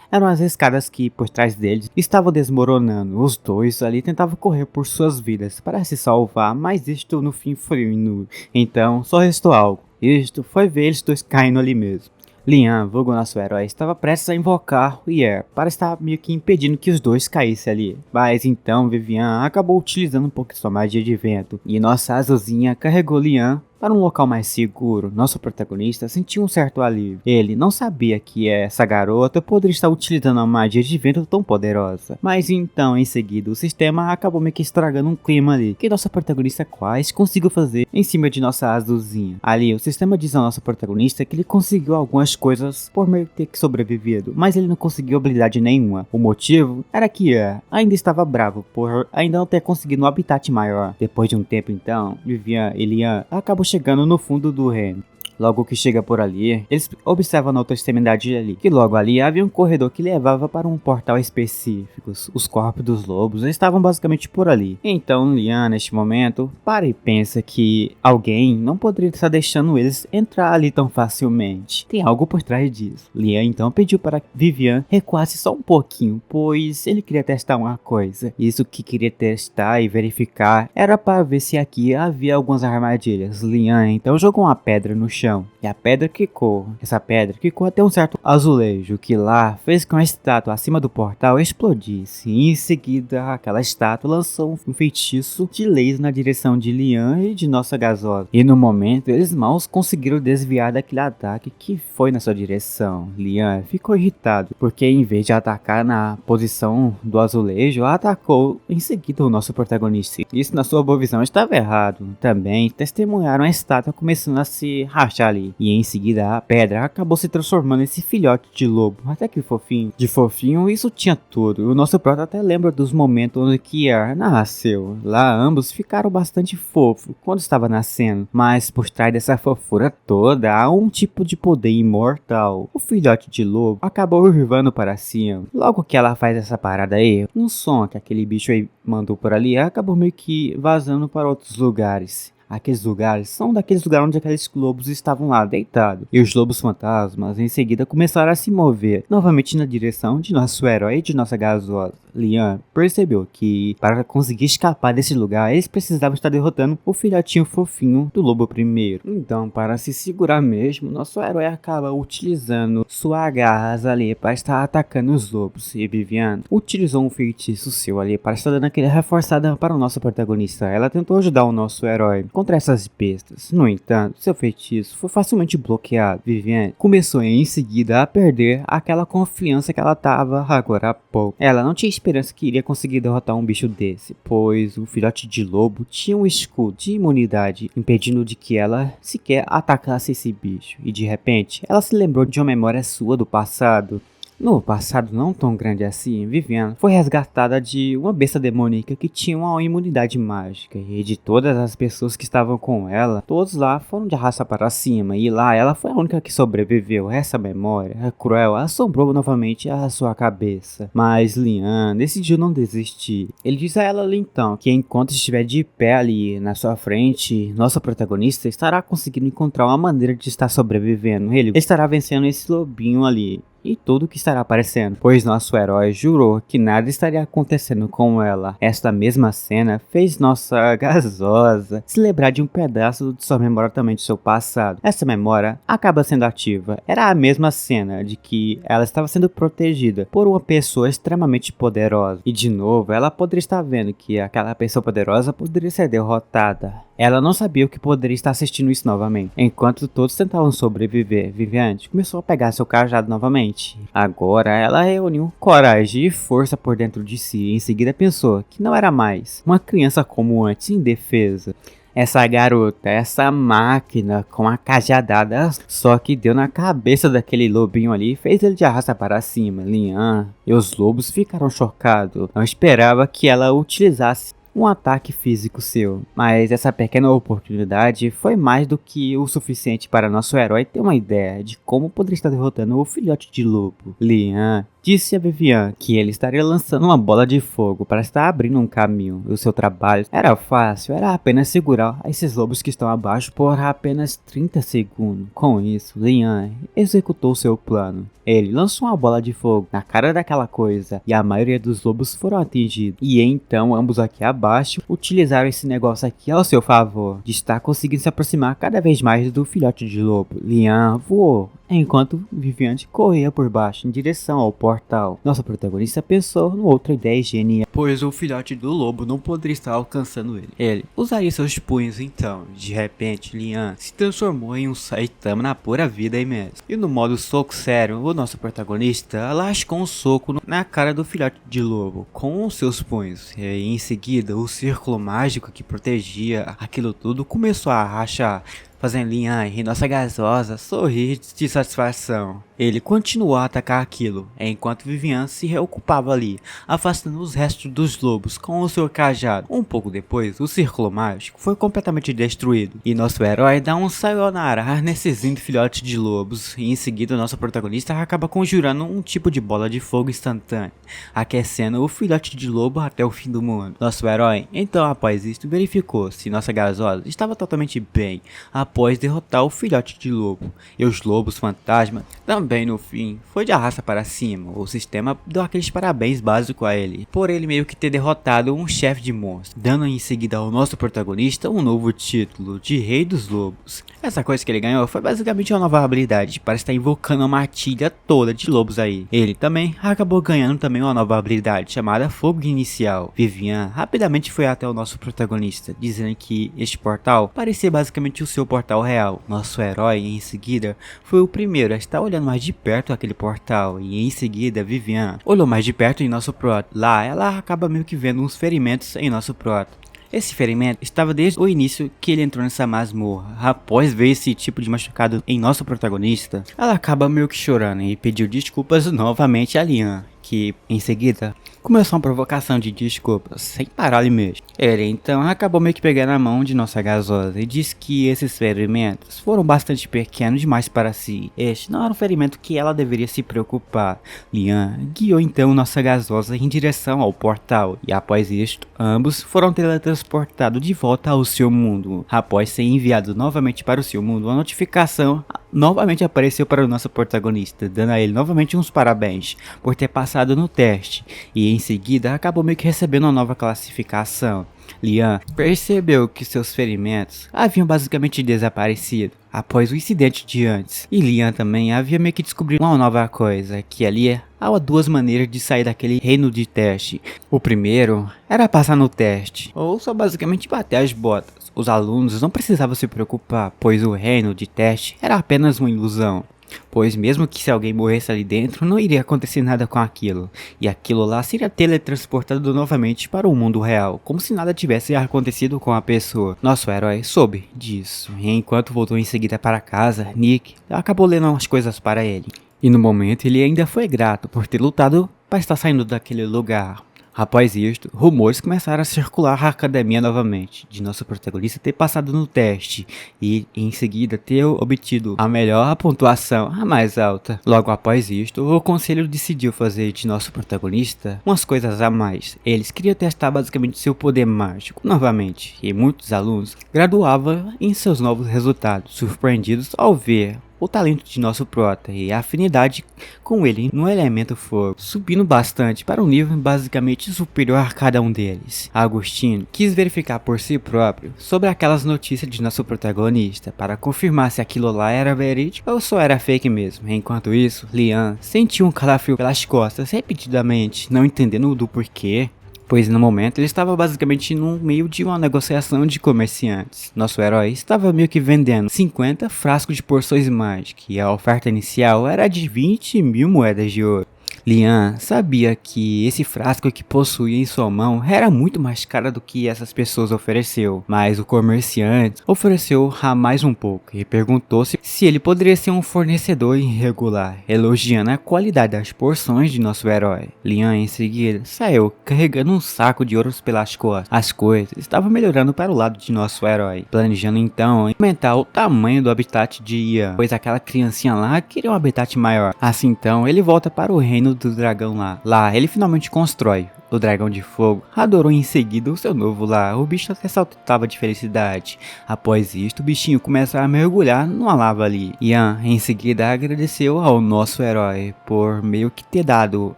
Eram as escadas que, por trás deles, estavam desmoronando. Os dois ali tentavam correr por suas vidas para se salvar, mas isto no fim foi inútil. Então, só restou algo. Isto foi ver eles dois caindo ali mesmo. Lian, vulgo nosso herói, estava prestes a invocar o Yer para estar meio que impedindo que os dois caíssem ali. Mas então Vivian acabou utilizando um pouco de sua magia de vento e nossa azulzinha carregou Lian para um local mais seguro. Nosso protagonista sentiu um certo alívio. Ele não sabia que essa garota poderia estar utilizando uma magia de vento tão poderosa. Mas então, em seguida, o sistema acabou meio que estragando um clima ali, que nossa protagonista quase conseguiu fazer em cima de nossa azulzinha. Ali, o sistema diz ao nosso protagonista que ele conseguiu algumas coisas por meio de ter que sobrevivido, mas ele não conseguiu habilidade nenhuma. O motivo era que ainda estava bravo por ainda não ter conseguido um habitat maior. Depois de um tempo então, Vivian e Lian acabou chegando no fundo do reino. Logo que chega por ali, eles observam na outra extremidade ali, que logo ali havia um corredor que levava para um portal específico. Os corpos dos lobos estavam basicamente por ali. Então Lian, neste momento, para e pensa que alguém não poderia estar deixando eles entrar ali tão facilmente. Tem algo por trás disso. Lian então pediu para Vivian recuasse só um pouquinho, pois ele queria testar uma coisa. Isso que queria testar e verificar era para ver se aqui havia algumas armadilhas. Lian então jogou uma pedra no chão. E a pedra quicou. Essa pedra quicou até um certo azulejo, que lá fez com que a estátua acima do portal explodisse. E em seguida, aquela estátua lançou um feitiço de laser na direção de Lian e de nossa gasosa. E no momento, eles mal conseguiram desviar daquele ataque que foi na sua direção. Lian ficou irritado, porque em vez de atacar na posição do azulejo, atacou em seguida o nosso protagonista. Isso, na sua boa visão, estava errado. Também testemunharam a estátua começando a se rachar ali, e em seguida a pedra acabou se transformando nesse filhote de lobo, até que fofinho. De fofinho isso tinha tudo. O nosso prota até lembra dos momentos onde Kier nasceu. Lá ambos ficaram bastante fofos quando estava nascendo, mas por trás dessa fofura toda há um tipo de poder imortal. O filhote de lobo acabou urvando para cima. Logo que ela faz essa parada aí, um som que aquele bicho aí mandou por ali acabou meio que vazando para outros lugares. Aqueles lugares são daqueles lugares onde aqueles lobos estavam lá deitados. E os lobos fantasmas em seguida começaram a se mover novamente na direção de nosso herói e de nossa gasosa. Lian percebeu que para conseguir escapar desse lugar eles precisavam estar derrotando o filhotinho fofinho do lobo primeiro. Então, para se segurar mesmo, nosso herói acaba utilizando suas garras ali para estar atacando os lobos. E Vivian utilizou um feitiço seu ali para estar dando aquele reforçada para o nosso protagonista. Ela tentou ajudar o nosso herói contra essas bestas. No entanto, seu feitiço foi facilmente bloqueado. Vivian começou em seguida a perder aquela confiança que ela tava agora há pouco. Ela não tinha esperança que iria conseguir derrotar um bicho desse, pois o filhote de lobo tinha um escudo de imunidade, impedindo de que ela sequer atacasse esse bicho. E de repente, ela se lembrou de uma memória sua do passado. No passado não tão grande assim, Vivian foi resgatada de uma besta demoníaca que tinha uma imunidade mágica, e de todas as pessoas que estavam com ela, todos lá foram de raça para cima, e lá ela foi a única que sobreviveu. Essa memória cruel assombrou novamente a sua cabeça, mas Lian decidiu não desistir. Ele diz a ela então que enquanto estiver de pé ali na sua frente, nosso protagonista estará conseguindo encontrar uma maneira de estar sobrevivendo. Ele estará vencendo esse lobinho ali. e tudo que estará aparecendo, pois nosso herói jurou que nada estaria acontecendo com ela. Esta mesma cena fez nossa gasosa se lembrar de um pedaço de sua memória também de seu passado. Essa memória acaba sendo ativa. Era a mesma cena de que ela estava sendo protegida por uma pessoa extremamente poderosa. E de novo, ela poderia estar vendo que aquela pessoa poderosa poderia ser derrotada. Ela não sabia o que poderia estar assistindo isso novamente. Enquanto todos tentavam sobreviver, Viviane começou a pegar seu cajado novamente. Agora ela reuniu coragem e força por dentro de si e em seguida pensou que não era mais uma criança como antes, indefesa. Essa garota, essa máquina com a cajadada só que deu na cabeça daquele lobinho ali e fez ele de arrasta para cima. Lian e os lobos ficaram chocados. Não esperava que ela utilizasse um ataque físico seu, mas essa pequena oportunidade foi mais do que o suficiente para nosso herói ter uma ideia de como poderia estar derrotando o filhote de lobo. Lian disse a Viviane que ele estaria lançando uma bola de fogo para estar abrindo um caminho. O seu trabalho era fácil, era apenas segurar esses lobos que estão abaixo por apenas 30 segundos. Com isso, Lian executou seu plano. Ele lançou uma bola de fogo na cara daquela coisa e a maioria dos lobos foram atingidos. E então ambos aqui abaixo utilizaram esse negócio aqui ao seu favor, de estar conseguindo se aproximar cada vez mais do filhote de lobo. Lian voou enquanto Viviane corria por baixo em direção ao portal. Nossa protagonista pensou numa outra ideia genial, pois o filhote do lobo não poderia estar alcançando ele. Ele usaria seus punhos então. De repente, Lian se transformou em um Saitama na pura vida aí mesmo. E no modo soco sério, o nosso protagonista lascou um soco na cara do filhote de lobo com os seus punhos. E em seguida, o círculo mágico que protegia aquilo tudo começou a rachar, fazendo Lian e nossa gasosa sorrir de satisfação. Ele continuou a atacar aquilo, enquanto Viviane se reocupava ali, afastando os restos dos lobos com o seu cajado. Um pouco depois, o círculo mágico foi completamente destruído, e nosso herói dá um sayonara nesses lindos filhotes de lobos, e em seguida nosso protagonista acaba conjurando um tipo de bola de fogo instantânea, aquecendo o filhote de lobo até o fim do mundo. Nosso herói, então após isso, verificou se nossa gasosa estava totalmente bem, após derrotar o filhote de lobo, e os lobos fantasma também no fim foi de arrasta para cima. O sistema deu aqueles parabéns básicos a ele, por ele meio que ter derrotado um chefe de monstros, dando em seguida ao nosso protagonista um novo título de Rei dos Lobos. Essa coisa que ele ganhou foi basicamente uma nova habilidade para estar invocando uma matilha toda de lobos aí. Ele também acabou ganhando também uma nova habilidade chamada Fogo Inicial. Viviane rapidamente foi até o nosso protagonista, dizendo que este portal parecia basicamente o seu portal real. Nosso herói em seguida foi o primeiro a estar olhando mais de perto aquele portal, e em seguida Viviane olhou mais de perto em nosso proto. Lá ela acaba meio que vendo uns ferimentos em nosso proto. Esse ferimento estava desde o início que ele entrou nessa masmorra. Após ver esse tipo de machucado em nosso protagonista, ela acaba meio que chorando e pediu desculpas novamente a Lian, que em seguida começou uma provocação de desculpas, sem parar ali mesmo. Ele então acabou meio que pegando a mão de nossa gasosa e disse que esses ferimentos foram bastante pequenos demais para si. Este não era um ferimento que ela deveria se preocupar. Lian guiou então nossa gasosa em direção ao portal, e após isto, ambos foram teletransportados de volta ao seu mundo. Após ser enviado novamente para o seu mundo, uma notificação novamente apareceu para o nosso protagonista, dando a ele novamente uns parabéns por ter passado no teste, e em seguida acabou meio que recebendo uma nova classificação. Lian percebeu que seus ferimentos haviam basicamente desaparecido após o incidente de antes, e Lian também havia meio que descobrido uma nova coisa, que ali há duas maneiras de sair daquele reino de teste. O primeiro era passar no teste, ou só basicamente bater as botas. Os alunos não precisavam se preocupar, pois o reino de teste era apenas uma ilusão, pois mesmo que se alguém morresse ali dentro, não iria acontecer nada com aquilo, e aquilo lá seria teletransportado novamente para o mundo real, como se nada tivesse acontecido com a pessoa. Nosso herói soube disso, e enquanto voltou em seguida para casa, Nick acabou lendo umas coisas para ele, e no momento ele ainda foi grato por ter lutado para estar saindo daquele lugar. Após isto, rumores começaram a circular à academia novamente, de nosso protagonista ter passado no teste e, em seguida, ter obtido a melhor pontuação, a mais alta. Logo após isto, o conselho decidiu fazer de nosso protagonista umas coisas a mais. Eles queriam testar basicamente seu poder mágico novamente, e muitos alunos graduavam em seus novos resultados, surpreendidos ao ver o talento de nosso prota e a afinidade com ele no elemento fogo, subindo bastante para um nível basicamente superior a cada um deles. Agostinho quis verificar por si próprio sobre aquelas notícias de nosso protagonista para confirmar se aquilo lá era verídico ou só era fake mesmo. Enquanto isso, Lian sentiu um calafrio pelas costas repetidamente, não entendendo do porquê, pois no momento ele estava basicamente no meio de uma negociação de comerciantes. Nosso herói estava meio que vendendo 50 frascos de porções mágicas e a oferta inicial era de 20.000 moedas de ouro. Lian sabia que esse frasco que possuía em sua mão era muito mais caro do que essas pessoas ofereceu, mas o comerciante ofereceu a mais um pouco e perguntou se ele poderia ser um fornecedor irregular, elogiando a qualidade das porções de nosso herói. Lian em seguida saiu carregando um saco de ouros pelas costas. As coisas estavam melhorando para o lado de nosso herói, planejando então aumentar o tamanho do habitat de Ian, pois aquela criancinha lá queria um habitat maior. Assim então ele volta para o reino do dragão lá. Lá ele finalmente constrói o dragão de fogo. Adorou em seguida o seu novo lar. O bicho até saltava de felicidade. Após isto, o bichinho começa a mergulhar numa lava ali. Ian em seguida agradeceu ao nosso herói por meio que ter dado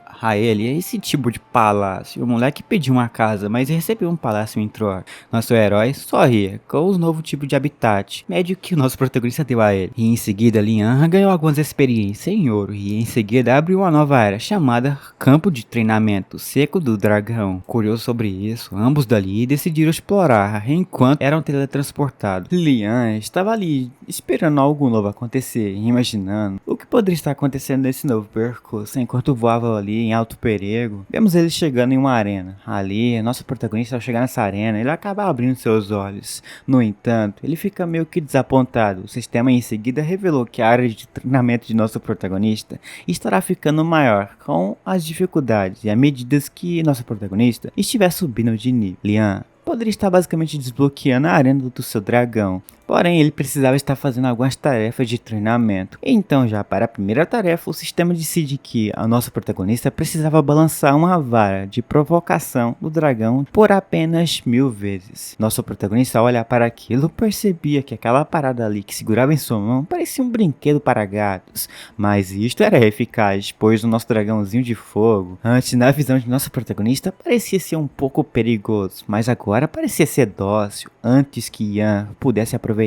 a ele esse tipo de palácio. O moleque pediu uma casa, mas recebeu um palácio em troca. Nosso herói sorria com os novos tipos de habitat, médio que o nosso protagonista deu a ele. E em seguida, Lian ganhou algumas experiências em ouro e em seguida abriu uma nova área chamada Campo de Treinamento Seco do Dragão. Curioso sobre isso, ambos dali decidiram explorar enquanto eram teletransportados. Lian estava ali esperando algo novo acontecer, imaginando o que poderia estar acontecendo nesse novo percurso. Enquanto voava ali em alto perigo, vemos ele chegando em uma arena. Ali, nosso protagonista, ao chegar nessa arena, ele acaba abrindo seus olhos. No entanto, ele fica meio que desapontado. O sistema em seguida revelou que a área de treinamento de nosso protagonista estará ficando maior com as dificuldades e à medida que nosso protagonista estiver subindo de nível. Lian poderia estar basicamente desbloqueando a arena do seu dragão, porém ele precisava estar fazendo algumas tarefas de treinamento. Então já para a primeira tarefa, o sistema decide que a nossa protagonista precisava balançar uma vara de provocação do dragão por apenas 1000 vezes. Nosso protagonista, ao olhar para aquilo, percebia que aquela parada ali que segurava em sua mão parecia um brinquedo para gatos, mas isto era eficaz, pois o nosso dragãozinho de fogo, antes na visão de nossa protagonista, parecia ser um pouco perigoso, mas agora parecia ser dócil. Antes que Ian pudesse aproveitar,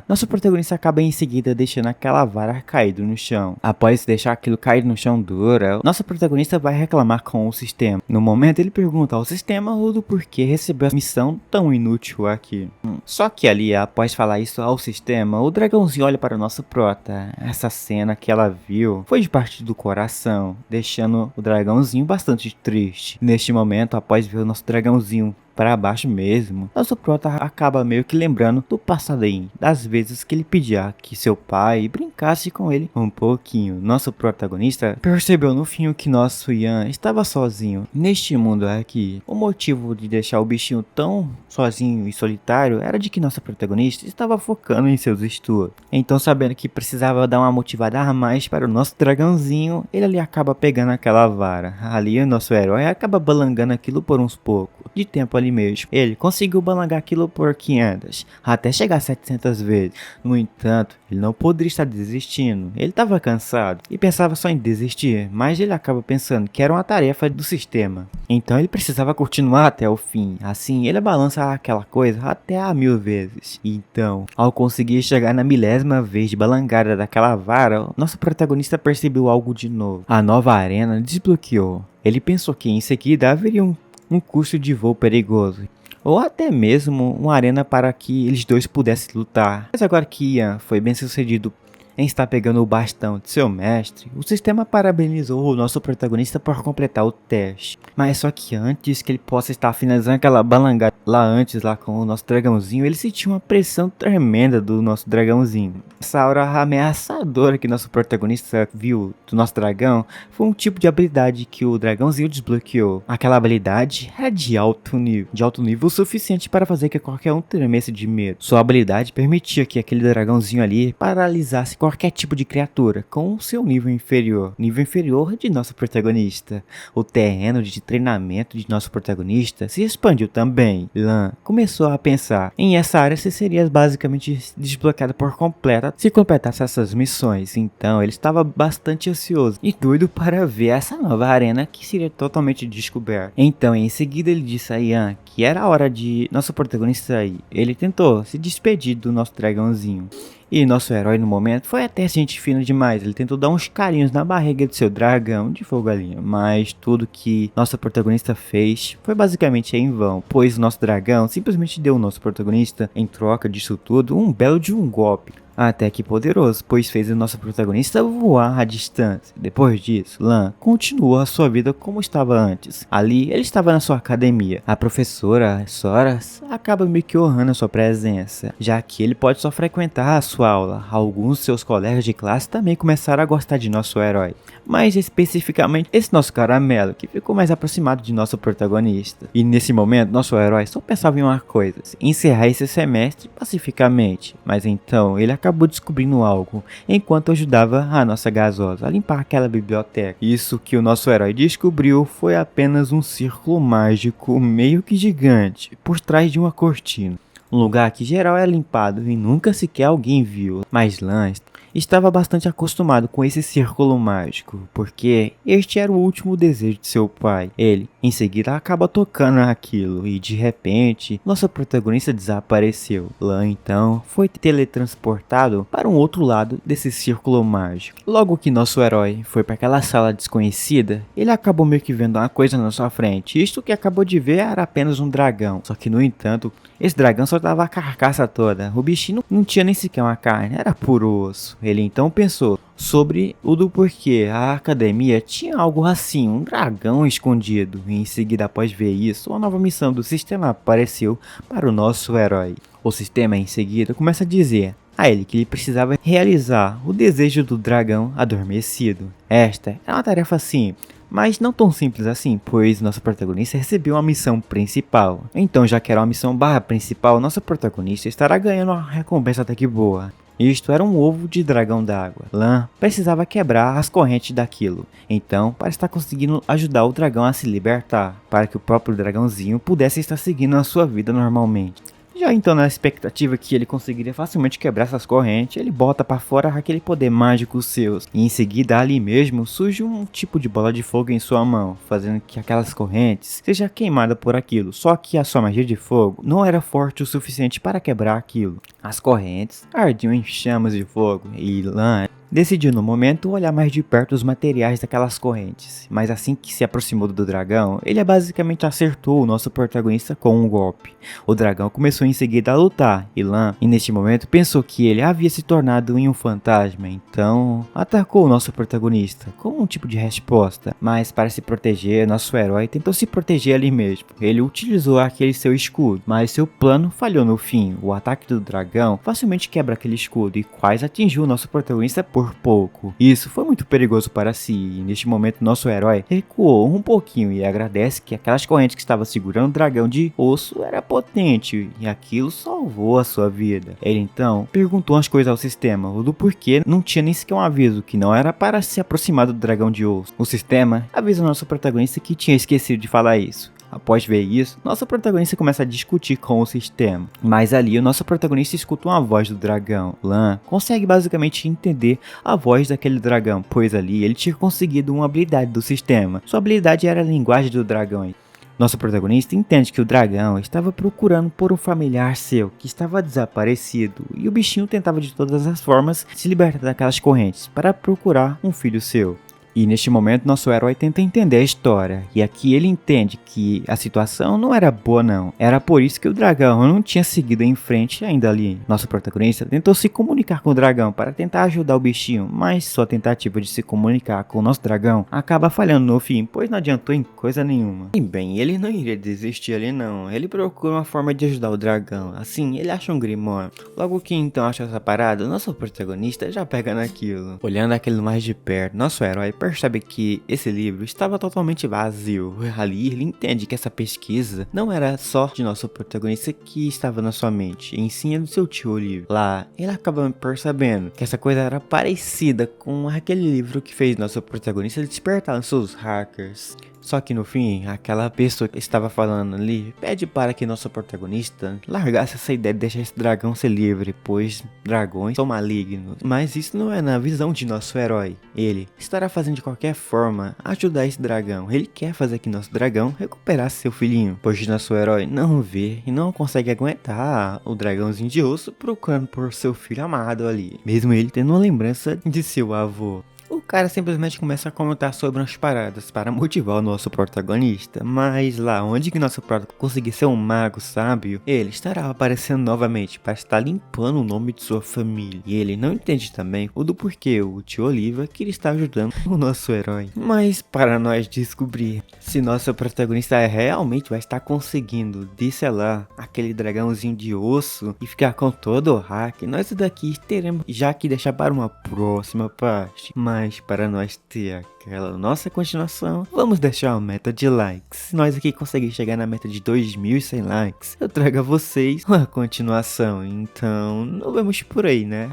nosso protagonista acaba em seguida deixando aquela vara caído no chão. Após deixar aquilo cair no chão dura, nosso protagonista vai reclamar com o sistema. No momento ele pergunta ao sistema do porquê recebeu a missão tão inútil aqui. Só que ali, após falar isso ao sistema, o dragãozinho olha para o nosso prota. Essa cena que ela viu foi de parte do coração, deixando o dragãozinho bastante triste. Neste momento, após ver o nosso dragãozinho para baixo mesmo, nosso prota acaba meio que lembrando do passadinho, das vezes que ele pedia que seu pai brincasse com ele um pouquinho. Nosso protagonista percebeu no fim que nosso Ian estava sozinho neste mundo aqui. O motivo de deixar o bichinho tão sozinho e solitário era de que nosso protagonista estava focando em seus estudos. Então, sabendo que precisava dar uma motivada a mais para o nosso dragãozinho, ele ali acaba pegando aquela vara. Ali o nosso herói acaba balangando aquilo por uns poucos de tempo ali mesmo. Ele conseguiu balangar aquilo por 500, até chegar a 700 vezes. No entanto, ele não poderia estar desistindo. Ele estava cansado e pensava só em desistir, mas ele acaba pensando que era uma tarefa do sistema. Então ele precisava continuar até o fim. Assim, ele balança aquela coisa até a 1000 vezes. Então, ao conseguir chegar na 1000ª vez de balangada daquela vara, nosso protagonista percebeu algo de novo. A nova arena desbloqueou. Ele pensou que em seguida haveria um custo de voo perigoso, ou até mesmo uma arena para que eles dois pudessem lutar. Mas agora que Ian foi bem sucedido em estar pegando o bastão de seu mestre, o sistema parabenizou o nosso protagonista por completar o teste. Mas só que antes que ele possa estar finalizando aquela balangada lá com o nosso dragãozinho, ele sentiu uma pressão tremenda do nosso dragãozinho. Essa aura ameaçadora que nosso protagonista viu do nosso dragão foi um tipo de habilidade que o dragãozinho desbloqueou. Aquela habilidade era de alto nível o suficiente para fazer que qualquer um tremesse de medo. Sua habilidade permitia que aquele dragãozinho ali paralisasse qualquer qualquer tipo de criatura com o seu nível inferior de nosso protagonista. O terreno de treinamento de nosso protagonista se expandiu também. Lan começou a pensar em essa área seria basicamente desbloqueada por completa se completasse essas missões. Então ele estava bastante ansioso e doido para ver essa nova arena que seria totalmente descoberta. Então em seguida ele disse a Ian que era a hora de nosso protagonista ir. Ele tentou se despedir do nosso dragãozinho. E nosso herói no momento foi até gente fina demais, ele tentou dar uns carinhos na barriga de seu dragão de fogo galinha, mas tudo que nossa protagonista fez foi basicamente em vão, pois o nosso dragão simplesmente deu ao nosso protagonista, em troca disso tudo, um belo de um golpe. Até que poderoso, pois fez o nosso protagonista voar à distância. Depois disso, Lan continuou a sua vida como estava antes. Ali, ele estava na sua academia. A professora Soras acaba meio que honrando a sua presença, já que ele pode só frequentar a sua aula. Alguns de seus colegas de classe também começaram a gostar de nosso herói, mas especificamente esse nosso caramelo, que ficou mais aproximado de nosso protagonista. E nesse momento, nosso herói só pensava em uma coisa: encerrar esse semestre pacificamente. Mas então, ele acabou descobrindo algo, enquanto ajudava a nossa gasosa a limpar aquela biblioteca. Isso que o nosso herói descobriu foi apenas um círculo mágico meio que gigante, por trás de uma cortina. Um lugar que geral é limpado e nunca sequer alguém viu, mas Lan estava bastante acostumado com esse círculo mágico, porque este era o último desejo de seu pai. Ele, em seguida, acaba tocando aquilo e de repente, nossa protagonista desapareceu. Lan então foi teletransportado para um outro lado desse círculo mágico. Logo que nosso herói foi para aquela sala desconhecida, ele acabou meio que vendo uma coisa na sua frente. Isto que acabou de ver era apenas um dragão, só que no entanto, esse dragão só dava a carcaça toda. O bichinho não tinha nem sequer uma carne, era puro osso. Ele então pensou sobre o do porquê a academia tinha algo assim, um dragão escondido. E em seguida, após ver isso, uma nova missão do sistema apareceu para o nosso herói. O sistema em seguida começa a dizer a ele que ele precisava realizar o desejo do dragão adormecido. Esta é uma tarefa simples, mas não tão simples assim, pois nossa protagonista recebeu uma missão principal. Então, já que era uma missão principal, nossa protagonista estará ganhando uma recompensa até que boa. Isto era um ovo de dragão d'água. Lan precisava quebrar as correntes daquilo, então para estar conseguindo ajudar o dragão a se libertar, para que o próprio dragãozinho pudesse estar seguindo a sua vida normalmente. Já então, na expectativa que ele conseguiria facilmente quebrar essas correntes, ele bota para fora aquele poder mágico seus. E em seguida, ali mesmo, surge um tipo de bola de fogo em sua mão, fazendo que aquelas correntes sejam queimadas por aquilo. Só que a sua magia de fogo não era forte o suficiente para quebrar aquilo. As correntes ardiam em chamas de fogo e Lan decidiu no momento olhar mais de perto os materiais daquelas correntes, mas assim que se aproximou do dragão, ele basicamente acertou o nosso protagonista com um golpe. O dragão começou em seguida a lutar, e Lan, neste momento, pensou que ele havia se tornado em um fantasma, então atacou o nosso protagonista como um tipo de resposta, mas para se proteger, nosso herói tentou se proteger ali mesmo. Ele utilizou aquele seu escudo, mas seu plano falhou no fim. O ataque do dragão facilmente quebra aquele escudo e quase atingiu o nosso protagonista por pouco. Isso foi muito perigoso para si, e neste momento nosso herói recuou um pouquinho e agradece que aquelas correntes que estava segurando o dragão de osso era potente e aquilo salvou a sua vida. Ele então perguntou as coisas ao sistema, o do porquê não tinha nem sequer um aviso que não era para se aproximar do dragão de osso. O sistema avisa o nosso protagonista que tinha esquecido de falar isso. Após ver isso, nosso protagonista começa a discutir com o sistema. Mas ali, o nosso protagonista escuta uma voz do dragão. Lan consegue basicamente entender a voz daquele dragão, pois ali ele tinha conseguido uma habilidade do sistema. Sua habilidade era a linguagem do dragão. Nosso protagonista entende que o dragão estava procurando por um familiar seu que estava desaparecido, e o bichinho tentava de todas as formas se libertar daquelas correntes para procurar um filho seu. E neste momento nosso herói tenta entender a história, e aqui ele entende que a situação não era boa não, era por isso que o dragão não tinha seguido em frente ainda ali. Nosso protagonista tentou se comunicar com o dragão para tentar ajudar o bichinho, mas sua tentativa de se comunicar com o nosso dragão acaba falhando no fim, pois não adiantou em coisa nenhuma. E bem, ele não iria desistir ali não, ele procura uma forma de ajudar o dragão, assim ele acha um grimório. Logo que então acha essa parada, nosso protagonista já pega naquilo. Olhando aquilo mais de perto, nosso herói percebe que esse livro estava totalmente vazio. Ali ele entende que essa pesquisa não era só de nosso protagonista que estava na sua mente, em sim é do seu tio Olívio. Lá, ele acaba percebendo que essa coisa era parecida com aquele livro que fez nosso protagonista despertar os seus hackers. Só que no fim, aquela pessoa que estava falando ali pede para que nosso protagonista largasse essa ideia de deixar esse dragão ser livre, pois dragões são malignos. Mas isso não é na visão de nosso herói. Ele estará fazendo de qualquer forma ajudar esse dragão. Ele quer fazer que nosso dragão recuperasse seu filhinho, pois nosso herói não vê e não consegue aguentar o dragãozinho de osso procurando por seu filho amado ali, mesmo ele tendo uma lembrança de seu avô. O cara simplesmente começa a comentar sobre umas paradas para motivar o nosso protagonista, mas lá onde que nosso protagonista conseguir ser um mago sábio, ele estará aparecendo novamente para estar limpando o nome de sua família. E ele não entende também o do porquê o tio Oliva queria estar ajudando o nosso herói. Mas para nós descobrir se nosso protagonista realmente vai estar conseguindo descelar aquele dragãozinho de osso e ficar com todo o hack, nós daqui teremos já que deixar para uma próxima parte. Mas para nós ter aquela nossa continuação, vamos deixar uma meta de likes. Se nós aqui conseguirmos chegar na meta de 2100 likes, eu trago a vocês uma continuação. Então, nos vemos por aí, né?